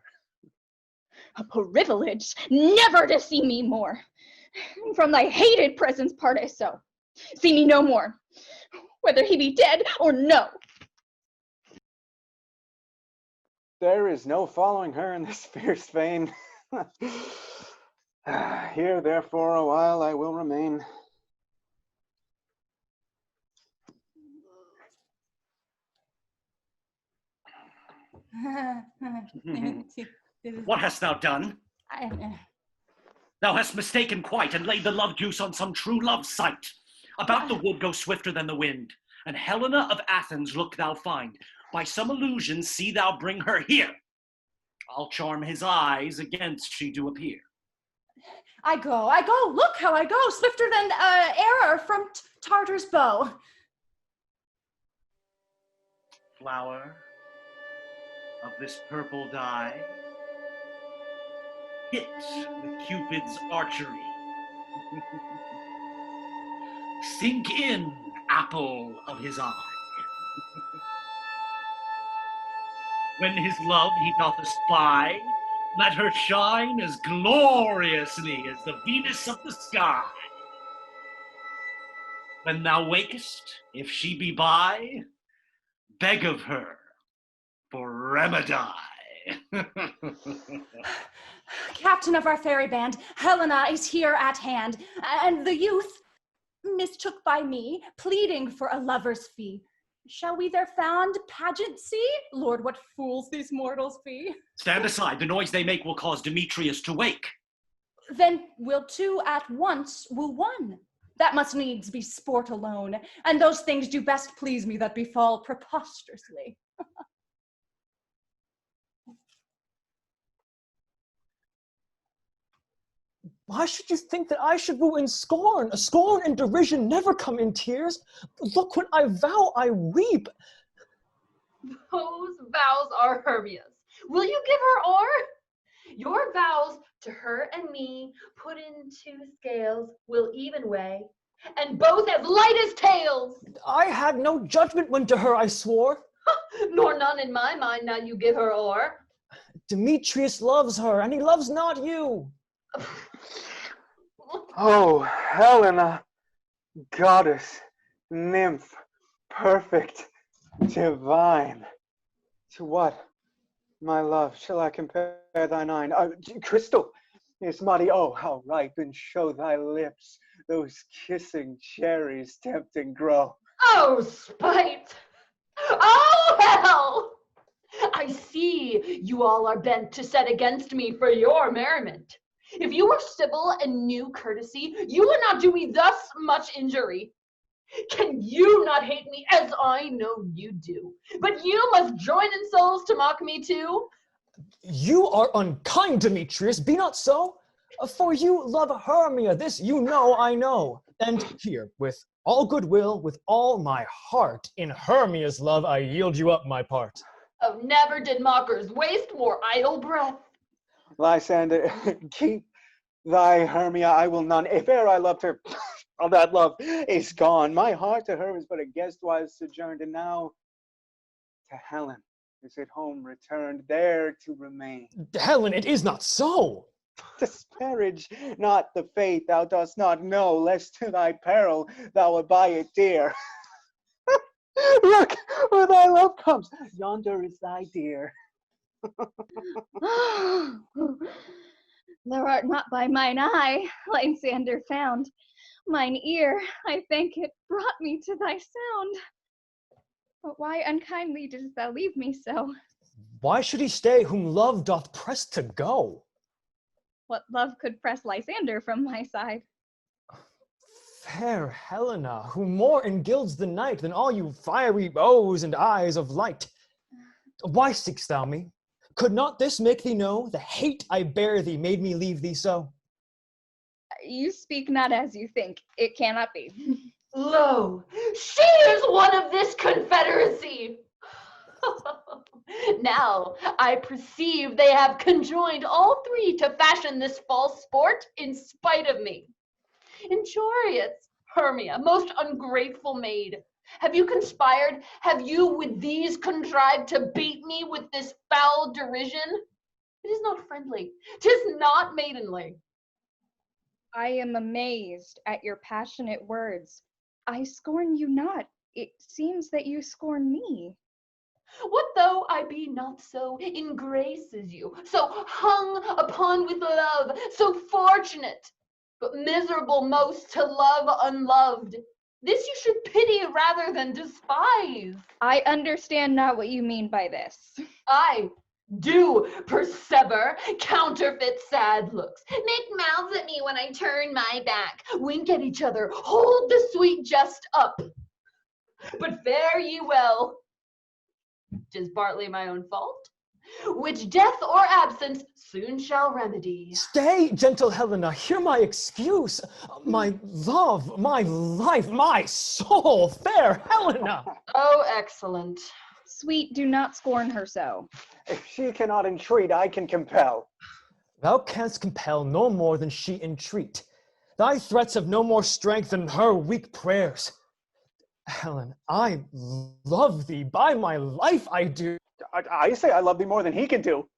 A privilege never to see me more. From thy hated presence part I so. See me no more, whether he be dead or no. There is no following her in this fierce vein. Here, therefore, a while I will remain. What hast thou done? Thou hast mistaken quite, and laid the love juice on some true love's sight. About the wood go swifter than the wind, and Helena of Athens look thou find. By some illusion see thou bring her here. I'll charm his eyes against she do appear. I go, look how I go, swifter than arrow from Tartar's bow. Flower of this purple dye, hit with Cupid's archery. Sink in, apple of his eye. When his love he doth espy, let her shine as gloriously as the Venus of the sky. When thou wakest, if she be by, beg of her for remedy. Captain of our fairy band, Helena is here at hand, and the youth mistook by me, pleading for a lover's fee. Shall we their fond pageant see? Lord, what fools these mortals be. Stand aside, the noise they make will cause Demetrius to wake. Then will two at once woo one. That must needs be sport alone, and those things do best please me that befall preposterously. Why should you think that I should woo in scorn? Scorn and derision never come in tears. Look, when I vow, I weep. Those vows are Hermia's. Will you give her o'er? Your vows to her and me, put into scales, will even weigh, and both as light as tails. I had no judgment when to her I swore. Nor none in my mind now you give her o'er. Demetrius loves her, and he loves not you. Oh, Helena, goddess, nymph, perfect, divine. To what, my love, shall I compare thine eyne? Crystal is muddy. Oh, how ripe and show thy lips, those kissing cherries tempting grow. Oh, spite! Oh, hell! I see you all are bent to set against me for your merriment. If you were civil and knew courtesy, you would not do me thus much injury. Can you not hate me as I know you do? But you must join in souls to mock me too? You are unkind, Demetrius, be not so. For you love Hermia, this you know I know. And here, with all goodwill, with all my heart, in Hermia's love I yield you up my part. Oh, never did mockers waste more idle breath. Lysander, keep thy Hermia, I will none. If e'er I loved her, all that love is gone. My heart to her is but a guest-wise sojourned, and now to Helen is at home returned, there to remain. Helen, it is not so. Disparage not the faith thou dost not know, lest to thy peril thou buy it dear. Look, where thy love comes, yonder is thy dear. Thou art not by mine eye, Lysander found. Mine ear, I thank it, brought me to thy sound. But why unkindly didst thou leave me so? Why should he stay whom love doth press to go? What love could press Lysander from my side? Fair Helena, who more engilds the night than all you fiery bows and eyes of light. Why seek'st thou me? Could not this make thee know the hate I bear thee made me leave thee so? You speak not as you think. It cannot be. Lo, she is one of this confederacy. Now I perceive they have conjoined all three to fashion this false sport in spite of me. Injurious Hermia, most ungrateful maid, have you conspired? Have you with these contrived to beat me with this foul derision? It is not friendly, 'tis not maidenly. I am amazed at your passionate words. I scorn you not. It seems that you scorn me. What though I be not so in grace as you, so hung upon with love, so fortunate, but miserable most to love unloved? This you should pity rather than despise. I understand not what you mean by this. I do persever, counterfeit sad looks, make mouths at me when I turn my back, wink at each other, hold the sweet jest up. But fare ye well. 'Tis partly my own fault, which death or absence soon shall remedy. Stay, gentle Helena, hear my excuse. My love, my life, my soul, fair Helena. Oh, excellent. Sweet, do not scorn her so. If she cannot entreat, I can compel. Thou canst compel no more than she entreat. Thy threats have no more strength than her weak prayers. Helen, I love thee, by my life I do. I say I love thee more than he can do.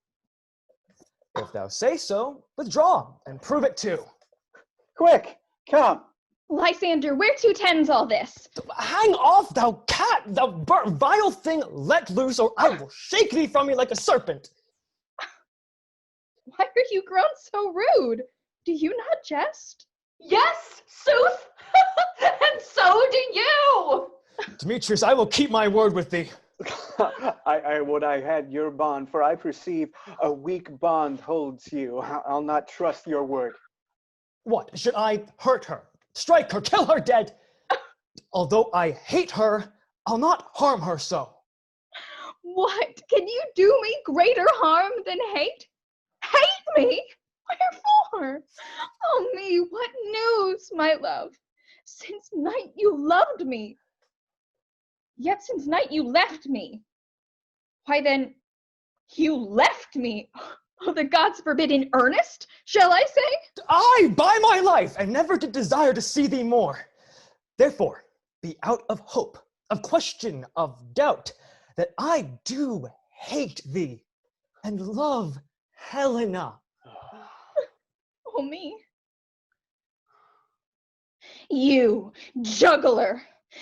If thou say so, withdraw, and prove it too. Quick, come. Lysander, where to tends all this? Hang off, thou cat, thou vile thing, let loose, or I will shake thee from me like a serpent. Why are you grown so rude? Do you not jest? Yes, sooth, and so do you. Demetrius, I will keep my word with thee. I would I had your bond, for I perceive a weak bond holds you. I'll not trust your word. What, should I hurt her, strike her, kill her dead? Although I hate her, I'll not harm her so. What? Can you do me greater harm than hate? Hate me? Wherefore? Oh me, what news, my love? Since night you loved me, yet since night you left me. Why then, you left me. Oh, the gods forbid, in earnest, shall I say? Aye, by my life, and never did desire to see thee more. Therefore, be out of hope, of question, of doubt, that I do hate thee, and love Helena. Oh, me. You juggler,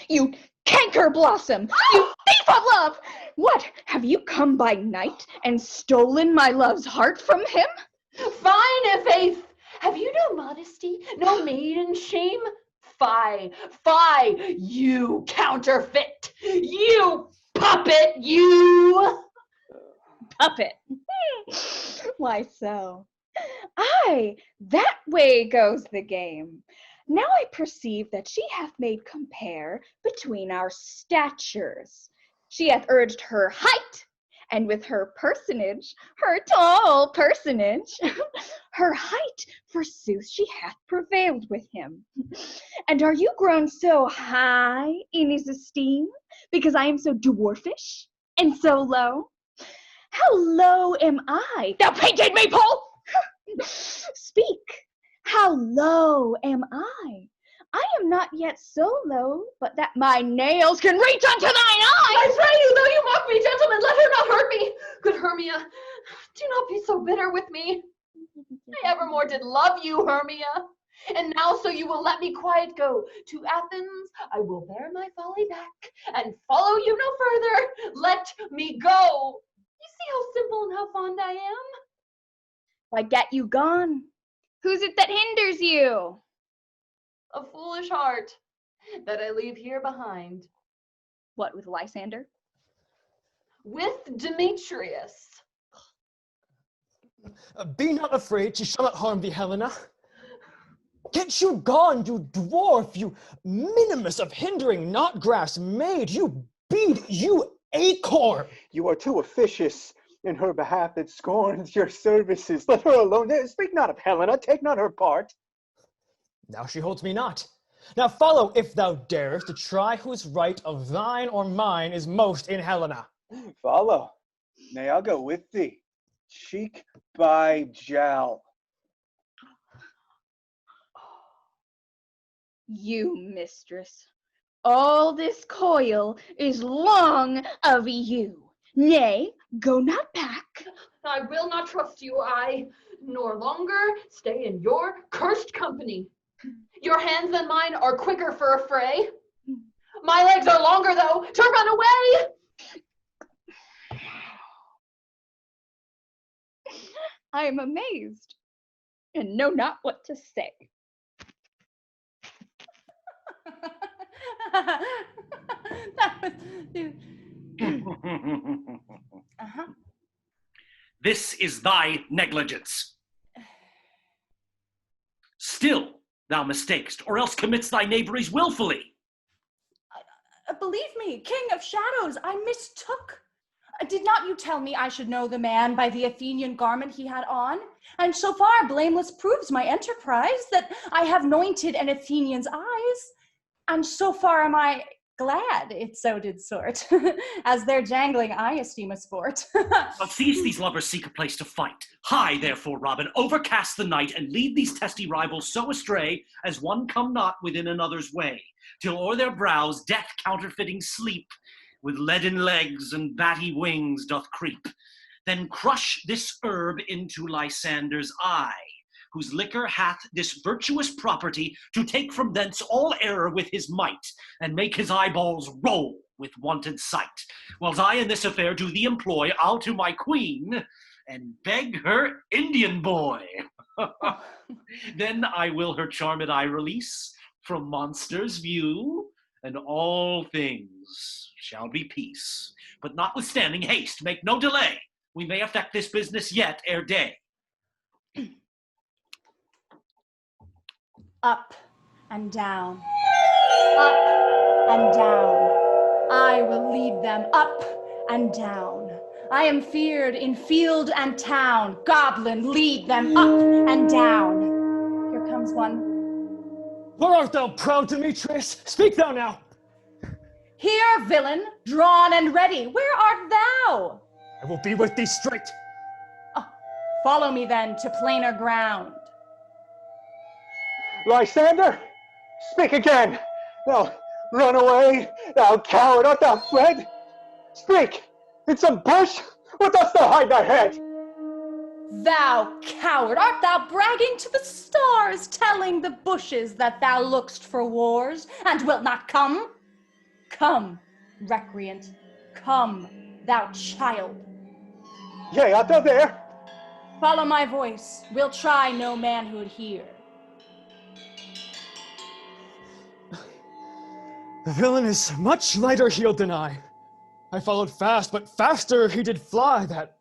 you canker blossom, you thief of love! What, have you come by night and stolen my love's heart from him? Fine, faith. Have you no modesty, no maiden shame? Fie, fie, you counterfeit, you puppet, you! Puppet. Why so? Aye, that way goes the game. Now I perceive that she hath made compare between our statures. She hath urged her height, and with her personage, her tall personage, her height, forsooth, she hath prevailed with him. And are you grown so high in his esteem, because I am so dwarfish and so low? How low am I? Thou painted me, Paul! Speak, how low am I? I am not yet so low, but that my nails can reach unto thine eyes. I pray you, though you mock me, gentlemen, let her not hurt me. Good Hermia, do not be so bitter with me. I evermore did love you, Hermia. And now, so you will let me quiet go to Athens, I will bear my folly back and follow you no further. Let me go. You see how simple and how fond I am? Why get you gone? Who's it that hinders you? A foolish heart that I leave here behind. What, with Lysander? With Demetrius. Be not afraid, she shall not harm thee, Helena. Get you gone, you dwarf, you minimus of hindering not grass maid, you bead, you acorn. You are too officious in her behalf that scorns your services. Let her alone. Speak not of Helena, take not her part. Now she holds me not. Now follow, if thou darest, to try whose right of thine or mine is most in Helena. Follow. Nay, I'll go with thee. Cheek by jowl. You, mistress, all this coil is long of you. Nay, go not back. I will not trust you, I, nor longer stay in your cursed company. Your hands than mine are quicker for a fray. My legs are longer, though, to run away. I am amazed and know not what to say. This is thy negligence. Still thou mistakest, or else commits thy knaveries willfully. Believe me, King of Shadows, I mistook. Did not you tell me I should know the man by the Athenian garment he had on? And so far blameless proves my enterprise, that I have anointed an Athenian's eyes. And so far am I glad it so did sort, as their jangling I esteem a sport. Thou seest these lovers seek a place to fight. Hie, therefore, Robin, overcast the night, and lead these testy rivals so astray, as one come not within another's way, till o'er their brows death counterfeiting sleep, with leaden legs and batty wings doth creep. Then crush this herb into Lysander's eye, whose liquor hath this virtuous property to take from thence all error with his might, and make his eyeballs roll with wonted sight. Whiles I in this affair do thee employ, I'll to my queen and beg her Indian boy. Then I will her charmed eye release from monsters' view, and all things shall be peace. But notwithstanding haste, make no delay. We may effect this business yet ere day. Up and down, up and down. I will lead them up and down. I am feared in field and town. Goblin, lead them up and down. Here comes one. Where art thou, proud Demetrius? Speak thou now. Here, villain, drawn and ready. Where art thou? I will be with thee straight. Follow me then to plainer ground. Lysander, speak again. Thou run away, thou coward, art thou fled? Speak, in some bush, or dost thou hide thy head? Thou coward, art thou bragging to the stars, telling the bushes that thou look'st for wars, and wilt not come? Come, recreant, come, thou child. Yea, art thou there? Follow my voice, we'll try no manhood here. The villain is much lighter heeled than I. I followed fast, but faster he did fly. That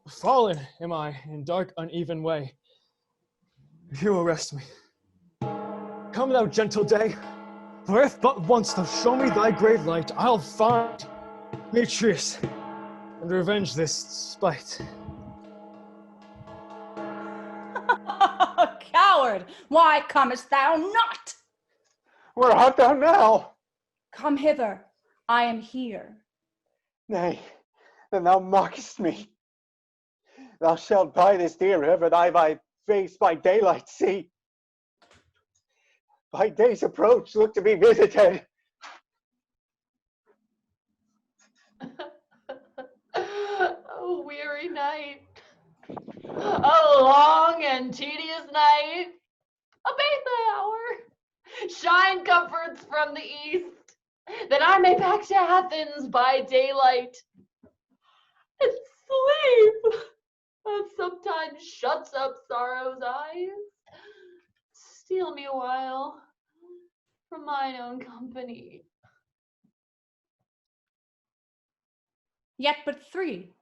fallen am I in dark uneven way. If you arrest me, Come thou gentle day, for if but once thou show me thy great light, I'll find Demetrius and revenge this spite. Coward, why comest thou not? Where art thou now? Come hither, I am here. Nay, then thou mockest me. Thou shalt by this dear river thy face by daylight see. By day's approach look to be visited. A weary night. A long and tedious night. Abate the hour. Shine comforts from the east, that I may back to Athens by daylight. And sleep that sometimes shuts up sorrow's eyes. Steal me a while from mine own company. Yet but 3.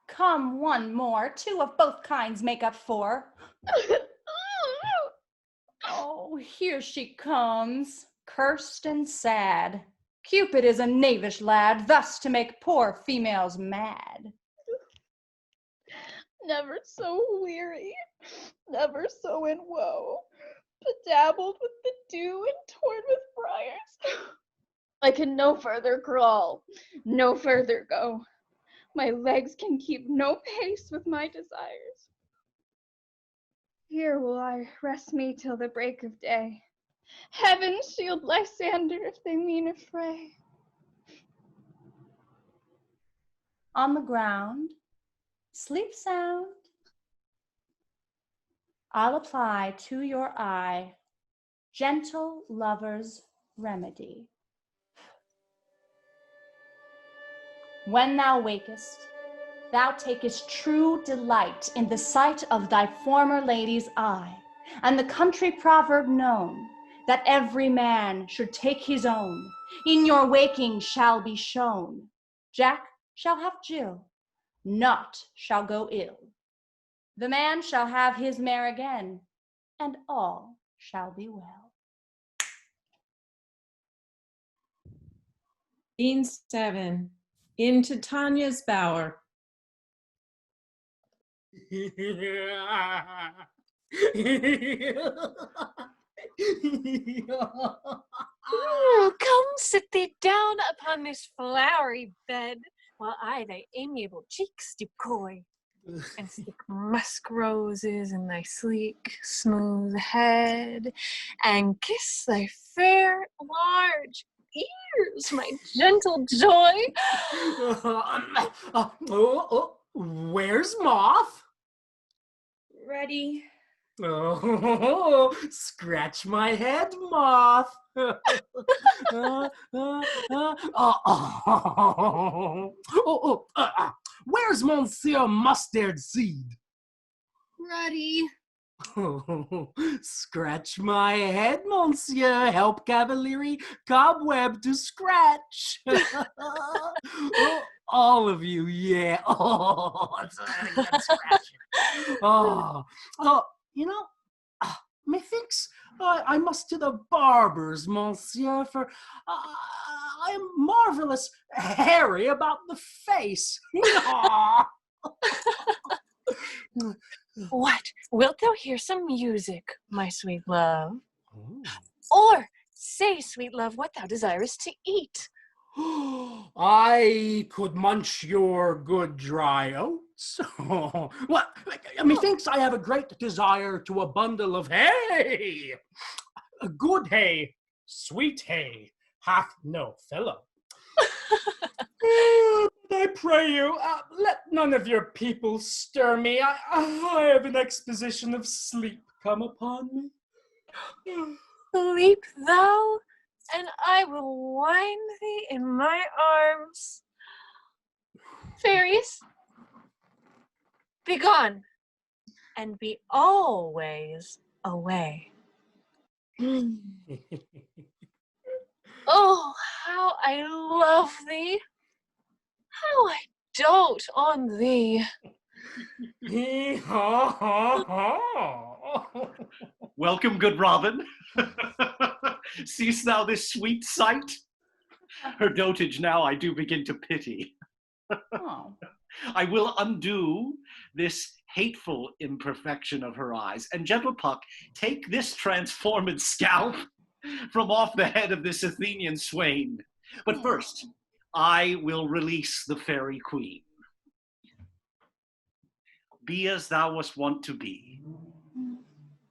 Come one more, 2 of both kinds make up 4. Oh, here she comes, cursed and sad. Cupid is a knavish lad, thus to make poor females mad. Never so weary, never so in woe, bedabbled with the dew and torn with briars. I can no further crawl, no further go. My legs can keep no pace with my desires. Here will I rest me till the break of day. Heaven shield Lysander if they mean a fray. On the ground, sleep sound. I'll apply to your eye gentle lover's remedy. When thou wakest, thou takest true delight in the sight of thy former lady's eye, and the country proverb known, that every man should take his own, in your waking shall be shown. Jack shall have Jill, naught shall go ill. The man shall have his mare again, and all shall be well. Scene 7. Into Tanya's bower. Oh, come sit thee down upon this flowery bed, while I thy amiable cheeks do coy, and stick musk roses in thy sleek, smooth head, and kiss thy fair, large ears, my gentle joy. Where's Moth? Ready. Oh, scratch my head, Moth. Where's Monsieur Mustard Seed? Ready. Scratch my head, Monsieur. Help Cavalieri Cobweb to scratch. All of you, yeah. Oh, it's a good scratching. Oh, you know, methinks I must to the barber's, Monsieur, for I am marvelous hairy about the face. What? Wilt thou hear some music, my sweet love? Ooh. Or say, sweet love, what thou desirest to eat? I could munch your good dry oats. What? Methinks I have a great desire to a bundle of hay. A good hay, sweet hay, hath no fellow. I pray you, let none of your people stir me. I have an exposition of sleep come upon me. Sleep thou, and I will wind thee in my arms. Fairies, be gone, and be always away. Oh, how I love thee! How I dote on thee! Welcome, good Robin. Seest thou this sweet sight? Her dotage now I do begin to pity. Oh. I will undo this hateful imperfection of her eyes. And gentle Puck, take this transformed scalp from off the head of this Athenian swain. But first, I will release the fairy queen. Be as thou wast wont to be.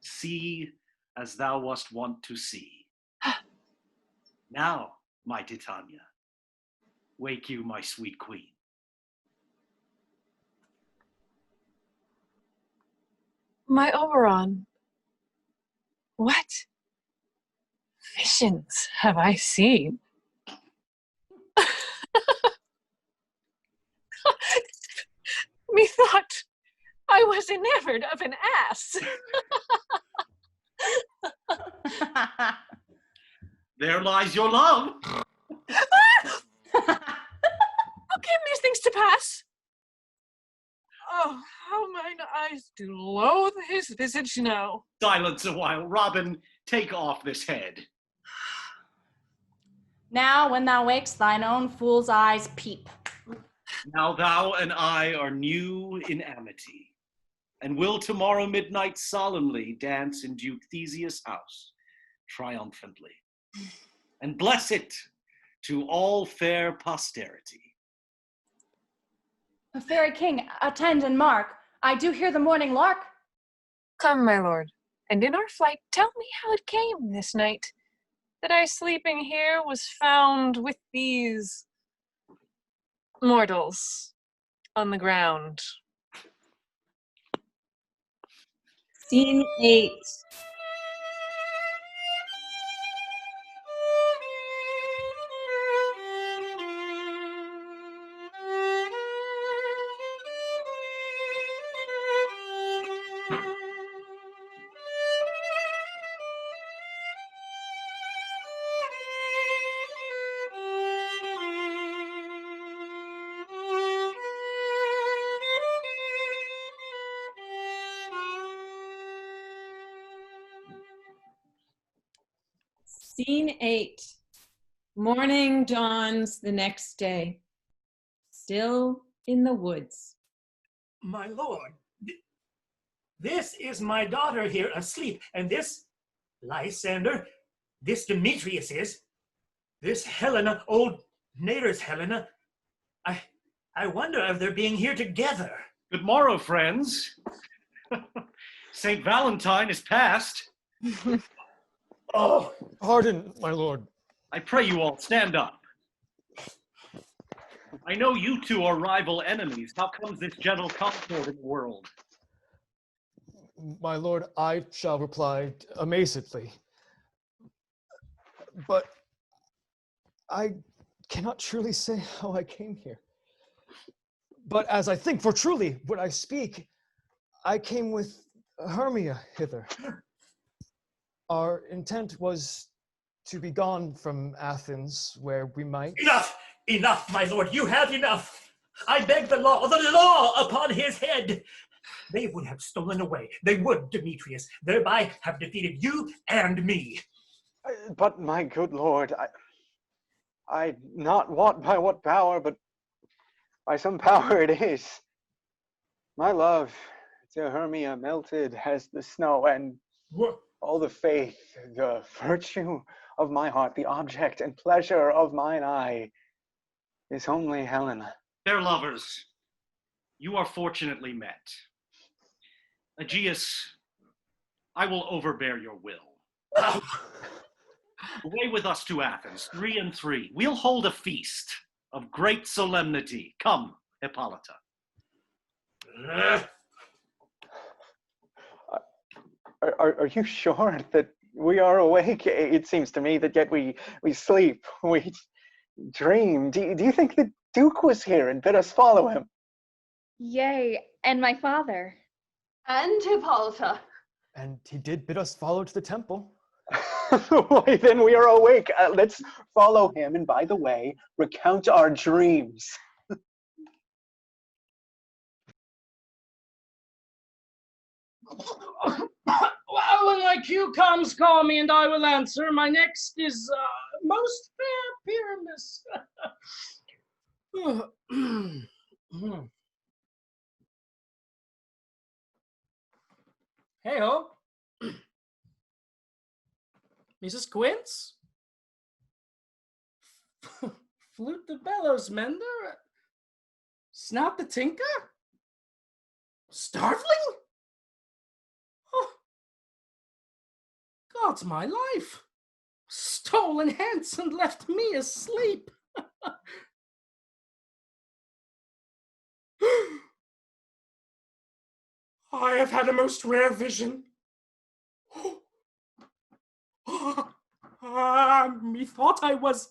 See as thou wast wont to see. Now, my Titania, wake you, my sweet queen. My Oberon, what visions have I seen? Methought I was enamored of an ass. There lies your love. How came these things to pass? Oh, how mine eyes do loathe his visage now. Silence a while. Robin, take off this head. Now when thou wakes, thine own fool's eyes peep. Now thou and I are new in amity, and will tomorrow midnight solemnly dance in Duke Theseus' house, triumphantly, and bless it to all fair posterity. A fairy king, attend and mark. I do hear the morning lark. Come, my lord, and in our flight tell me how it came this night that I sleeping here was found with these mortals on the ground. Scene 8. Scene 8. Morning dawns the next day, still in the woods. My lord, this is my daughter here asleep, and this Lysander, this Demetrius is, this Helena, old Nader's Helena. I wonder if they're being here together. Good morrow, friends. St. Valentine is past. Oh, pardon, my lord. I pray you all stand up. I know you two are rival enemies. How comes this gentle concord in the world? My lord, I shall reply amazedly. But I cannot truly say how I came here. But as I think, for truly, when I speak, I came with Hermia hither. Our intent was to be gone from Athens, where we might... Enough! Enough, my lord, you have enough! I beg the law upon his head! They would have stolen away. They would, Demetrius, thereby have defeated you and me. But my good lord, I not wot by what power, but by some power it is. My love to Hermia melted as the snow, and all the faith, the virtue of my heart, the object and pleasure of mine eye, is only Helena. Fair lovers, you are fortunately met. Aegeus, I will overbear your will. Away with us to Athens, 3 and 3. We'll hold a feast of great solemnity. Come, Hippolyta. Are you sure that we are awake? It seems to me that yet we sleep, we dream. Do you think the Duke was here and bid us follow him? Yea, and my father. And Hippolyta. And he did bid us follow to the temple. Why, then we are awake. Let's follow him, and by the way, recount our dreams. my cue comes, call me and I will answer. My next is most fair Pyramus. Hey ho. Mrs. Quince? Flute the bellows mender? Snap the tinker? Starveling? Oh, God's my life. Stolen hence and left me asleep. I have had a most rare vision. Methought I was...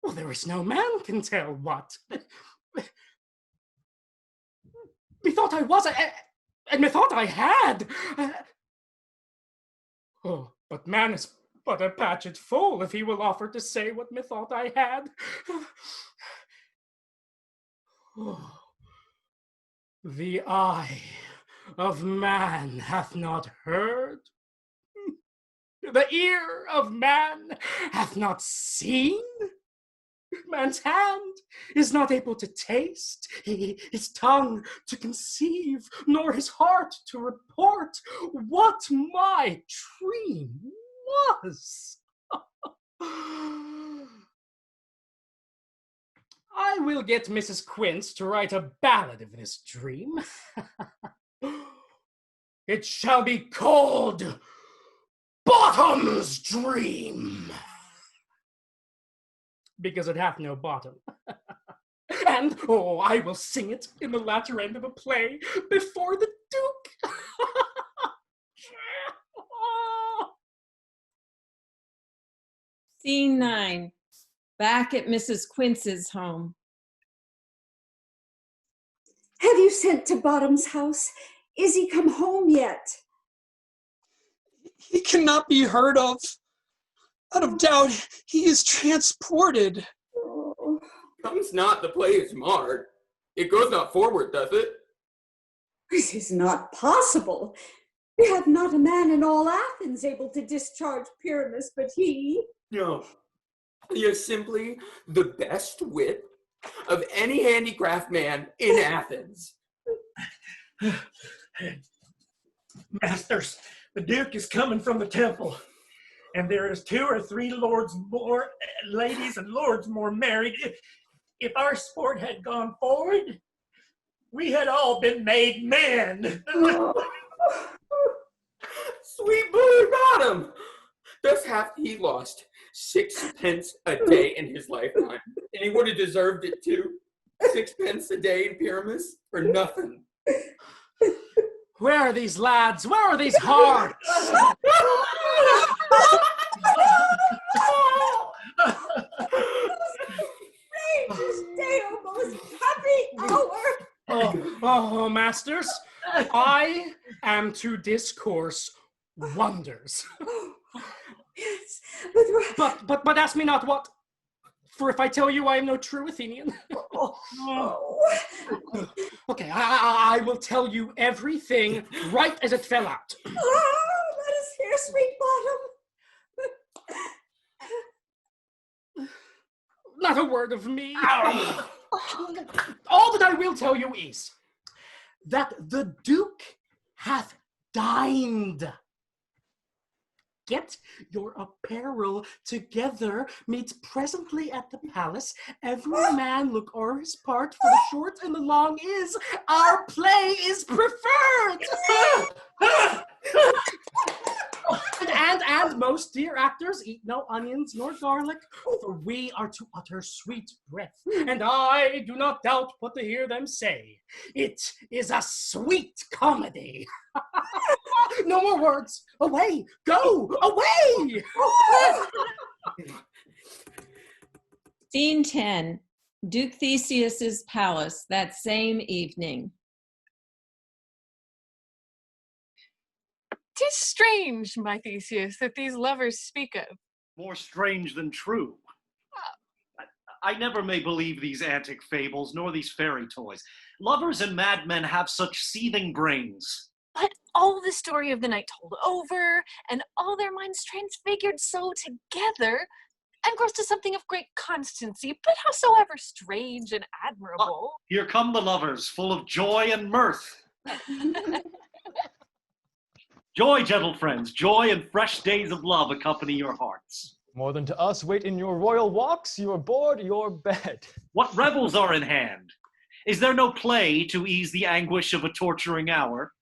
Well, there is no man can tell what. Methought I was, and methought I had. Oh, but man is but a patched fool if he will offer to say what methought I had. Oh, the eye of man hath not heard. The ear of man hath not seen. Man's hand is not able to taste, his tongue to conceive, nor his heart to report what my dream was. I will get Mrs. Quince to write a ballad of this dream. It shall be called Bottom's Dream, because it hath no bottom. And, oh, I will sing it in the latter end of a play before the Duke. Scene 9, back at Mrs. Quince's home. Have you sent to Bottom's house? Is he come home yet? He cannot be heard of. Out of doubt, he is transported. Oh. Comes not, the play is marred. It goes not forward, doth it? This is not possible. We have not a man in all Athens able to discharge Pyramus but he. No. He is simply the best wit of any handicraft man in Athens. Masters, the Duke is coming from the temple, and there is 2 or 3 lords more, ladies and lords more married. If our sport had gone forward, we had all been made men. Sweet boy Bottom! Thus hath he lost 6 pence a day in his lifetime, and he would have deserved it too. 6 pence a day in Pyramus for nothing. Where are these lads? Where are these hearts? Strangest day, almost happy hour. Oh, masters, I am to discourse wonders. Yes, but ask me not what, for if I tell you I am no true Athenian. Okay, I will tell you everything right as it fell out. Oh, let us hear, sweet Bottom. Not a word of me. All that I will tell you is that the Duke hath dined. Get your apparel together. Meet presently at the palace. Every man look o'er his part, for the short and the long is, our play is preferred. And most dear actors, eat no onions nor garlic, for we are to utter sweet breath. And I do not doubt what to hear them say. It is a sweet comedy. No more words. Away, go, away! Scene 10, Duke Theseus's palace that same evening. 'Tis strange, my Theseus, that these lovers speak of. More strange than true. I never may believe these antic fables, nor these fairy toys. Lovers and madmen have such seething brains. But all the story of the night told over, and all their minds transfigured so together, and grows to something of great constancy, but howsoever strange and admirable. Here come the lovers, full of joy and mirth. Joy, gentle friends, joy and fresh days of love accompany your hearts. More than to us, wait in your royal walks, your board, your bed. What revels are in hand? Is there no play to ease the anguish of a torturing hour?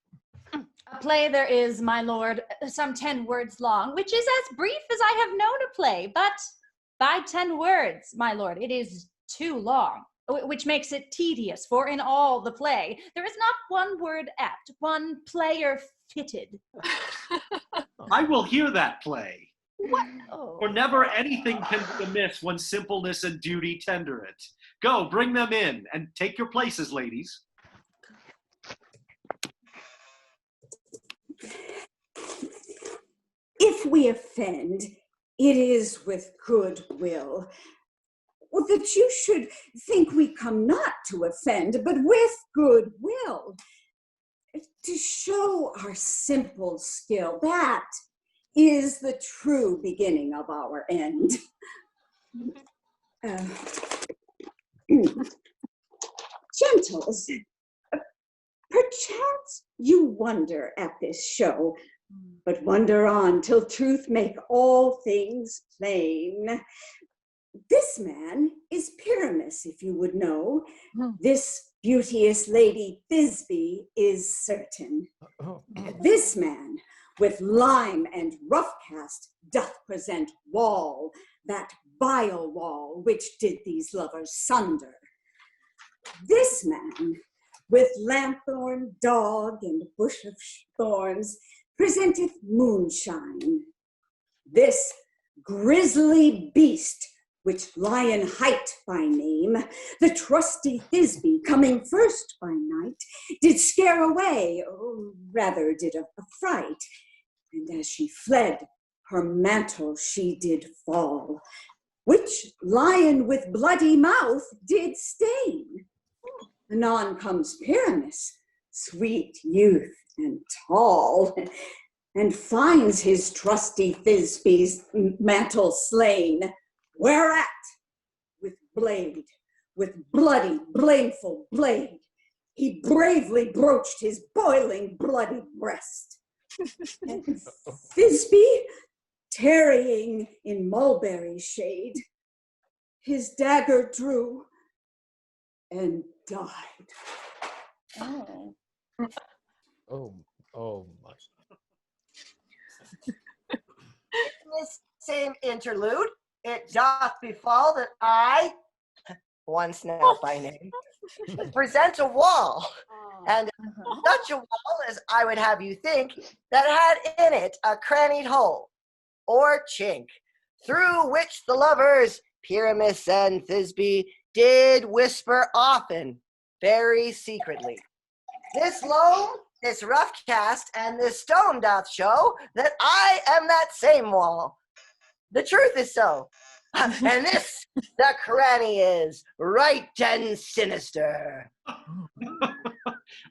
A play there is, my lord, some 10 words long, which is as brief as I have known a play, but by 10 words, my lord, it is too long, which makes it tedious, for in all the play, there is not one word apt, one player fitted. I will hear that play. What? Oh. For never anything can be amiss when simpleness and duty tender it. Go, bring them in, and take your places, ladies. If we offend, it is with good will. That you should think we come not to offend, but with good will. To show our simple skill, that is the true beginning of our end. Gentles, perchance you wonder at this show, but wonder on till truth make all things plain. This man is Pyramus, if you would know. This beauteous lady Thisbe is certain. This man with lime and rough cast doth present wall, that vile wall which did these lovers sunder. This man with lanthorn, dog, and bush of thorns presenteth moonshine. This grisly beast, which Lion hight by name, the trusty Thisbe, coming first by night, did scare away, or rather did affright. And as she fled, her mantle she did fall, which Lion with bloody mouth did stain. Anon comes Pyramus, sweet youth and tall, and finds his trusty Thisbe's mantle slain, whereat, with blade, with bloody, blameful blade, he bravely broached his boiling bloody breast. And Thisbe, tarrying in mulberry shade, his dagger drew and died. Oh my. In this same interlude, it doth befall that I, once now by name, present a wall, and such a wall as I would have you think that had in it a crannied hole, or chink, through which the lovers, Pyramus and Thisbe, did whisper often, very secretly. This loam, this rough cast, and this stone doth show that I am that same wall. The truth is so. And this, the cranny is, right and sinister.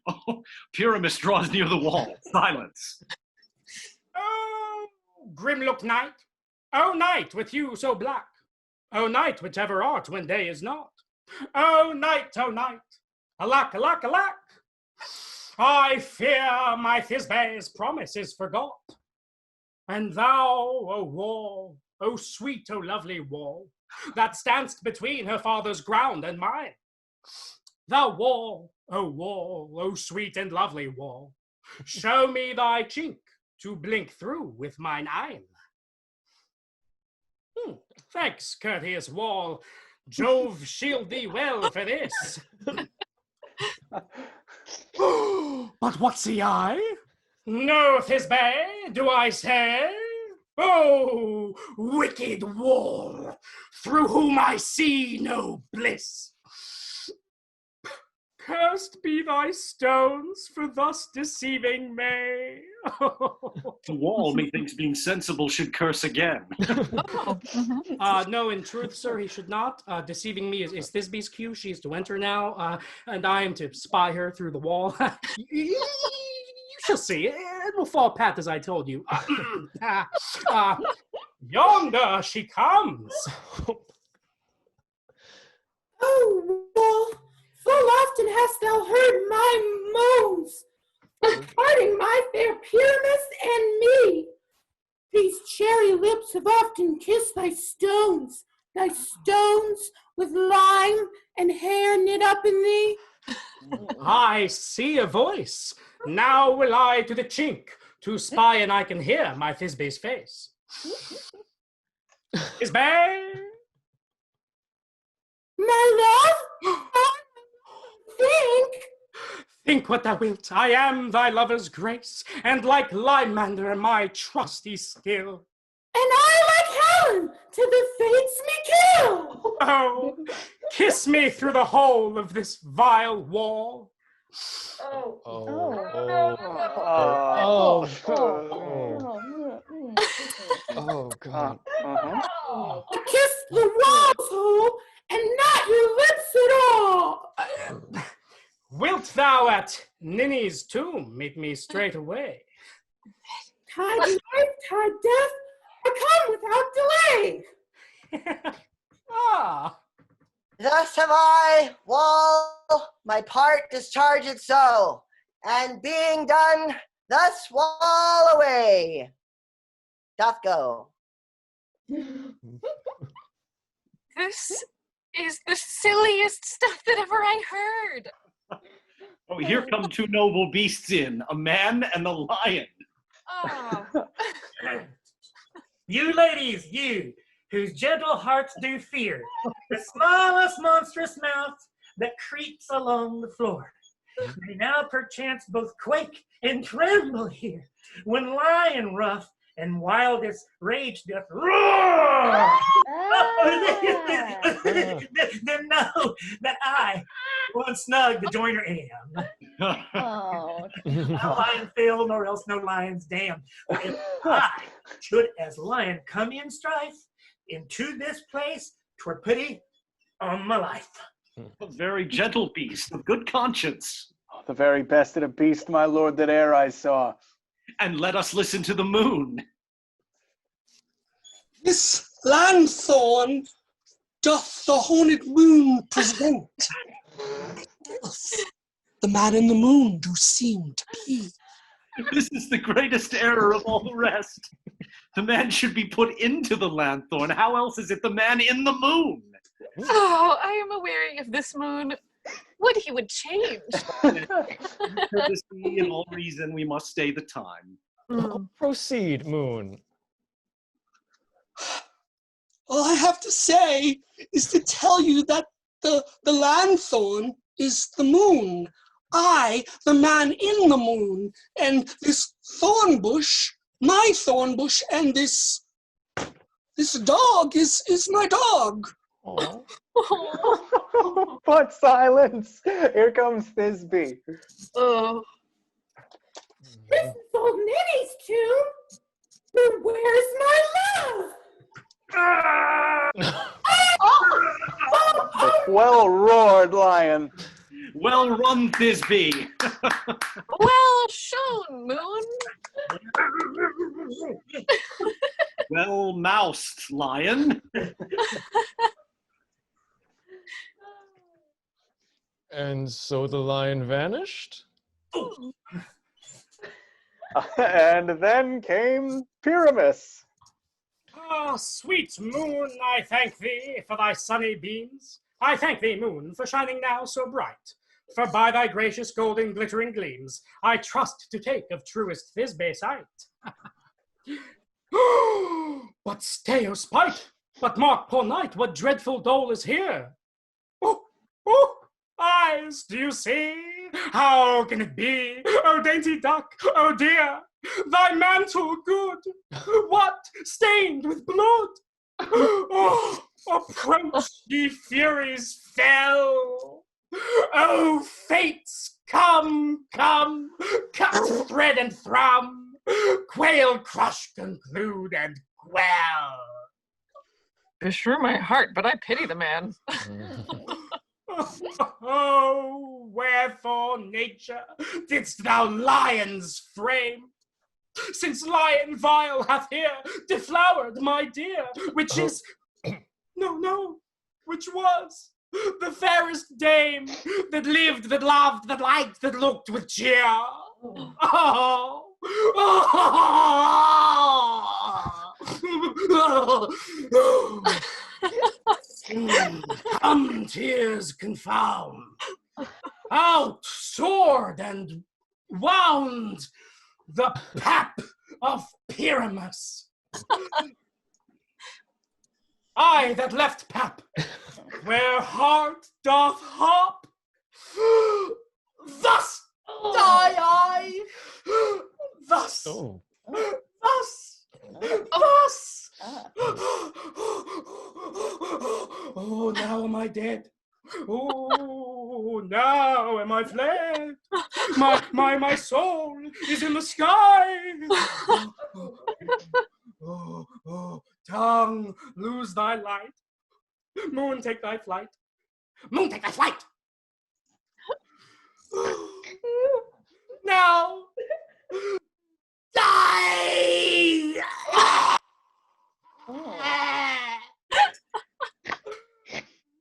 Oh, Pyramus draws near the wall. Silence. Oh, grim-looked night. Oh, night, with you so black. Oh, night, whichever art when day is not. Oh, night, alack, alack, alack. I fear my Thisbe's promise is forgot. And thou, O wall, O sweet, O lovely wall, that standst between her father's ground and mine. Thou wall, O sweet and lovely wall, show me thy chink to blink through with mine eye. Thanks, courteous wall. Jove shield thee well for this. But what see I? No, Thisbe, do I say? Oh, wicked wall, through whom I see no bliss. Cursed be thy stones for thus deceiving me. The wall, methinks, being sensible, should curse again. No, in truth, sir, he should not. Deceiving me is Thisbe's cue. She's to enter now, and I am to spy her through the wall. You She'll see. It will fall pat as I told you. Yonder she comes. Oh, Wall, full often hast thou heard my moans, regarding my fair Pyramus and me. These cherry lips have often kissed thy stones with lime and hair knit up in thee. I see a voice. Now will I to the chink to spy, and I can hear my Thisbe's face. Thisbe! My love, Think what thou wilt. I am thy lover's grace, and like Limander my trusty skill. and I like Helen, to the fates me kill. Oh, kiss me through the hole of this vile wall. Oh. Oh, God. Kiss the wall's hole, and not your lips at all. Wilt thou at Ninny's tomb meet me straight away? Tide life, tide death, I come without delay. Thus have I, Wall, my part discharged so, and being done, thus Wall away doth go. This is the silliest stuff that ever I heard. Oh, here come two noble beasts in, a man and a lion. You ladies, you, whose gentle hearts do fear the smallest monstrous mouth that creeps along the floor, may now perchance both quake and tremble here, when lion rough and wildest rage doth roar. Then know that I, one snug the joiner am. Oh. No lion fail, nor else no lion's dam. But if I should as lion come in strife into this place, 'twere pity on my life. A very gentle beast of good conscience. The very best of the beast, my lord, that e'er I saw. And let us listen to the moon. This lanthorn doth the horned moon present. The man in the moon do seem to be. This is the greatest error of all the rest. The man should be put into the lanthorn. How else is it the man in the moon? Oh, I am aweary of this moon. What he would change. Courtesy and all reason, we must stay the time. Proceed, moon. All I have to say is to tell you that the lanthorn is the moon. I, the man in the moon, and this thorn bush, my thorn bush, and this dog is my dog. But silence! Here comes Thisbe. Oh. This is old Ninny's tomb. But where's my love? Well roared, lion. Well run, Thisbe. Well shown, moon. Well moused, lion. And so the lion vanished? And then came Pyramus. Ah, sweet moon, I thank thee for thy sunny beams. I thank thee, moon, for shining now so bright. For by thy gracious golden glittering gleams, I trust to take of truest Thisbe sight. But stay, O spite! But mark, poor knight, what dreadful dole is here! Oh, eyes, do you see? How can it be? Oh, dainty duck, oh dear! Thy mantle good, what, stained with blood? Oh, approach, ye furies fell! Oh, fates, come, cut, thread, and thrum, quail, crush, conclude, and quell. Beshrew my heart, but I pity the man. Oh, wherefore, nature, didst thou lions frame? Since lion vile hath here deflowered my dear, which is, no, which was the fairest dame that lived, that loved, that liked, that looked with cheer. Oh. Come, tears confound. Out, sword, and wound the pap of Pyramus. I that left pap, where heart doth hop, thus die I, thus, thus. Oh, now am I dead. Oh, now am I fled. My soul is in the sky. Oh, tongue, lose thy light. Moon, take thy flight. Moon, take thy flight. Now, die.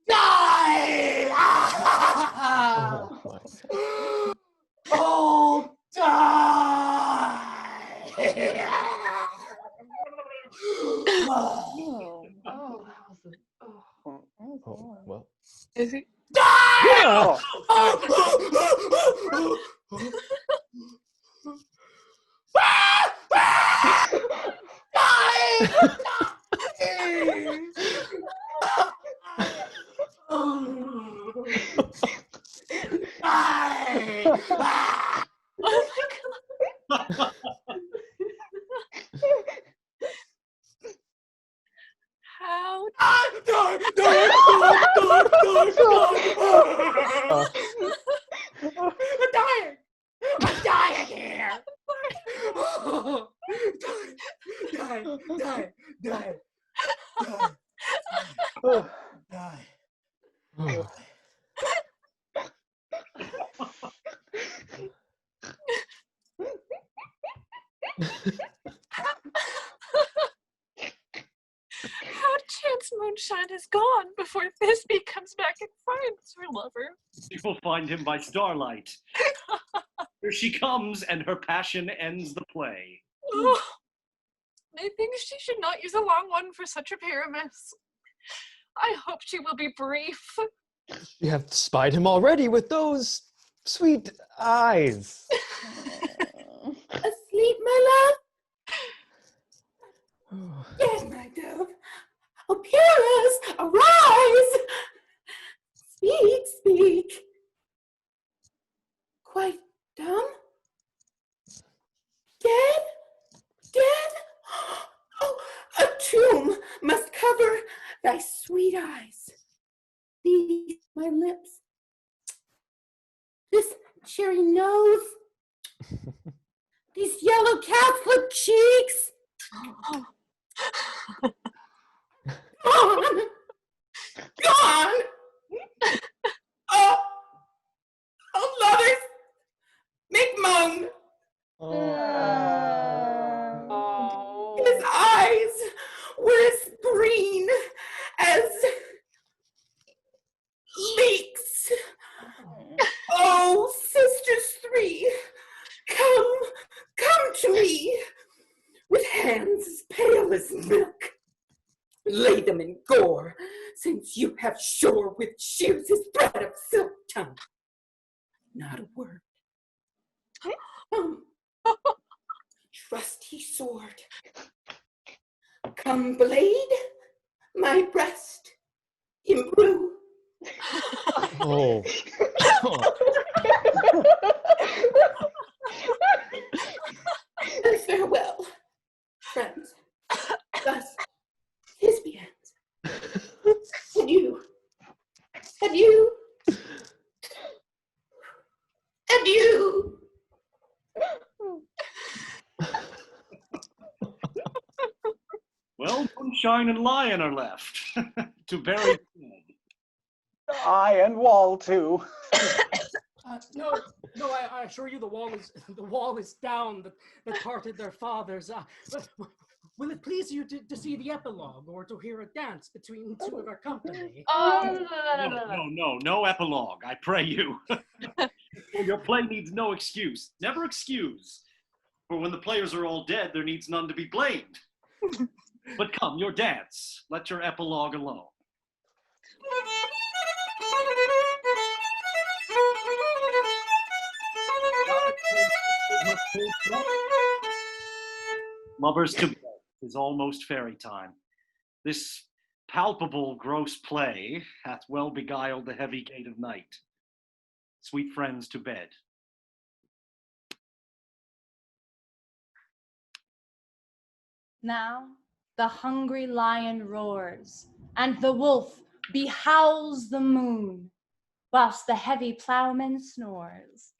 Die! Oh, die! Well. Is he? Die! How? I'm dying! I'm dying here! Die. How chance moonshine is gone before Thisbe comes back and finds her lover. You will find him by starlight. Here she comes, and her passion ends the play. Oh, I think she should not use a long one for such a Pyramus. I hope she will be brief. You have spied him already with those sweet eyes. Asleep, my love? Yes, my dove. Oh, Pyrrhus, arise! Speak. Quite dumb? Dead? Oh, a tomb must cover thy sweet eyes. These my lips. This cherry nose. These yellow cowslip cheeks. Gone! Oh, lovers, make moan. His eyes were as green as leeks. Oh, sisters three, come to me with hands as pale as milk. Lay them in gore, since you have shore with shears his thread of silk tongue. Not a word. Trusty sword. Come, blade, my breast imbrue. Oh. And farewell, friends. Thus, Thisbians. Adieu. Adieu. Adieu. Well, Moonshine and Lion are left to bury the dead. Aye, and wall too. No, I assure you the wall is down that parted their fathers. Will it please you to see the epilogue or to hear a dance between two of our company? No epilogue, I pray you. Your play needs no excuse. Never excuse. For when the players are all dead, there needs none to be blamed. But come, your dance. Let your epilogue alone. Lovers to bed is almost fairy time. This palpable gross play hath well beguiled the heavy gate of night. Sweet friends to bed. Now the hungry lion roars, and the wolf behowls the moon, whilst the heavy ploughman snores.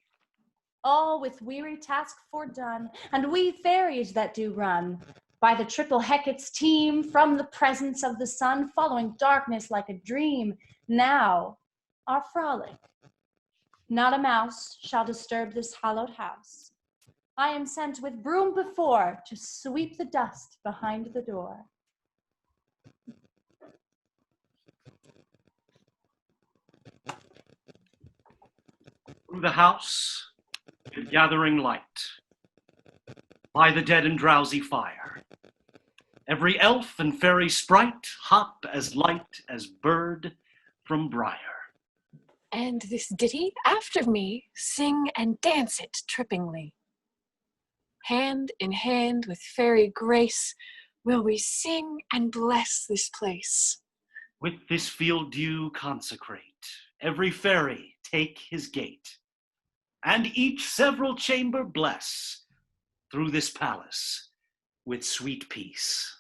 All with weary task fordone, and we fairies that do run by the triple Hecate's team from the presence of the sun, following darkness like a dream, now our frolic. Not a mouse shall disturb this hallowed house. I am sent with broom before to sweep the dust behind the door. Through the house, in gathering light, by the dead and drowsy fire, every elf and fairy sprite hop as light as bird from briar. And this ditty after me, sing and dance it trippingly. Hand in hand with fairy grace, will we sing and bless this place. With this field dew consecrate, every fairy take his gate, and each several chamber bless, through this palace with sweet peace.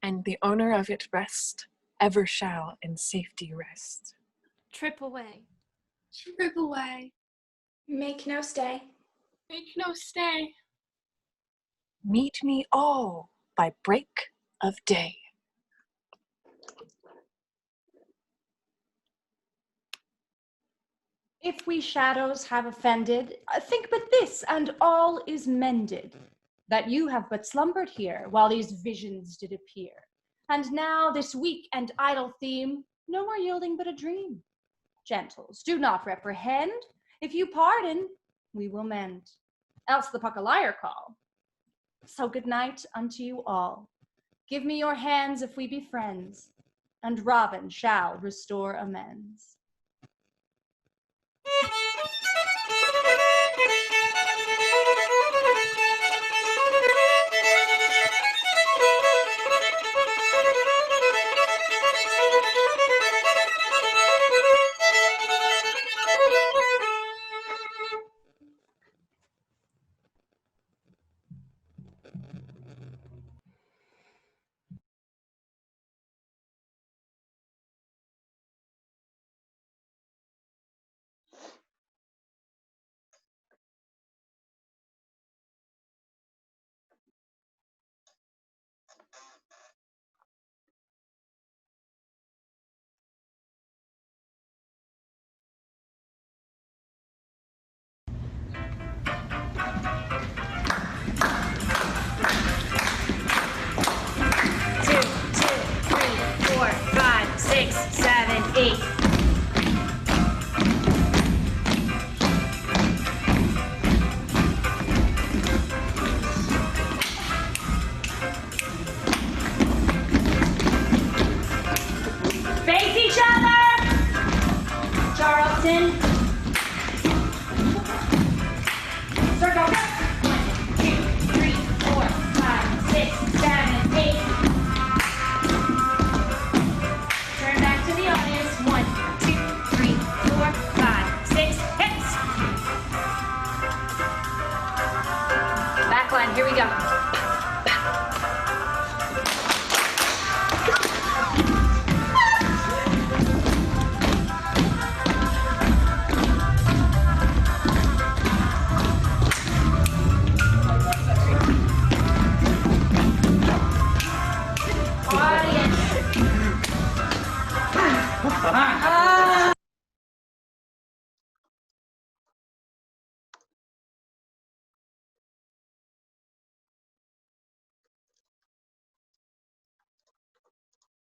And the owner of it rest, ever shall in safety rest. Trip away. Trip away. Make no stay. Make no stay. Meet me all by break of day. If we shadows have offended, think but this, and all is mended, that you have but slumbered here while these visions did appear. And now this weak and idle theme, no more yielding but a dream. Gentles, do not reprehend. If you pardon, we will mend. Else the puck a liar call. So good night unto you all. Give me your hands if we be friends, and Robin shall restore amends. Here we go. Audience.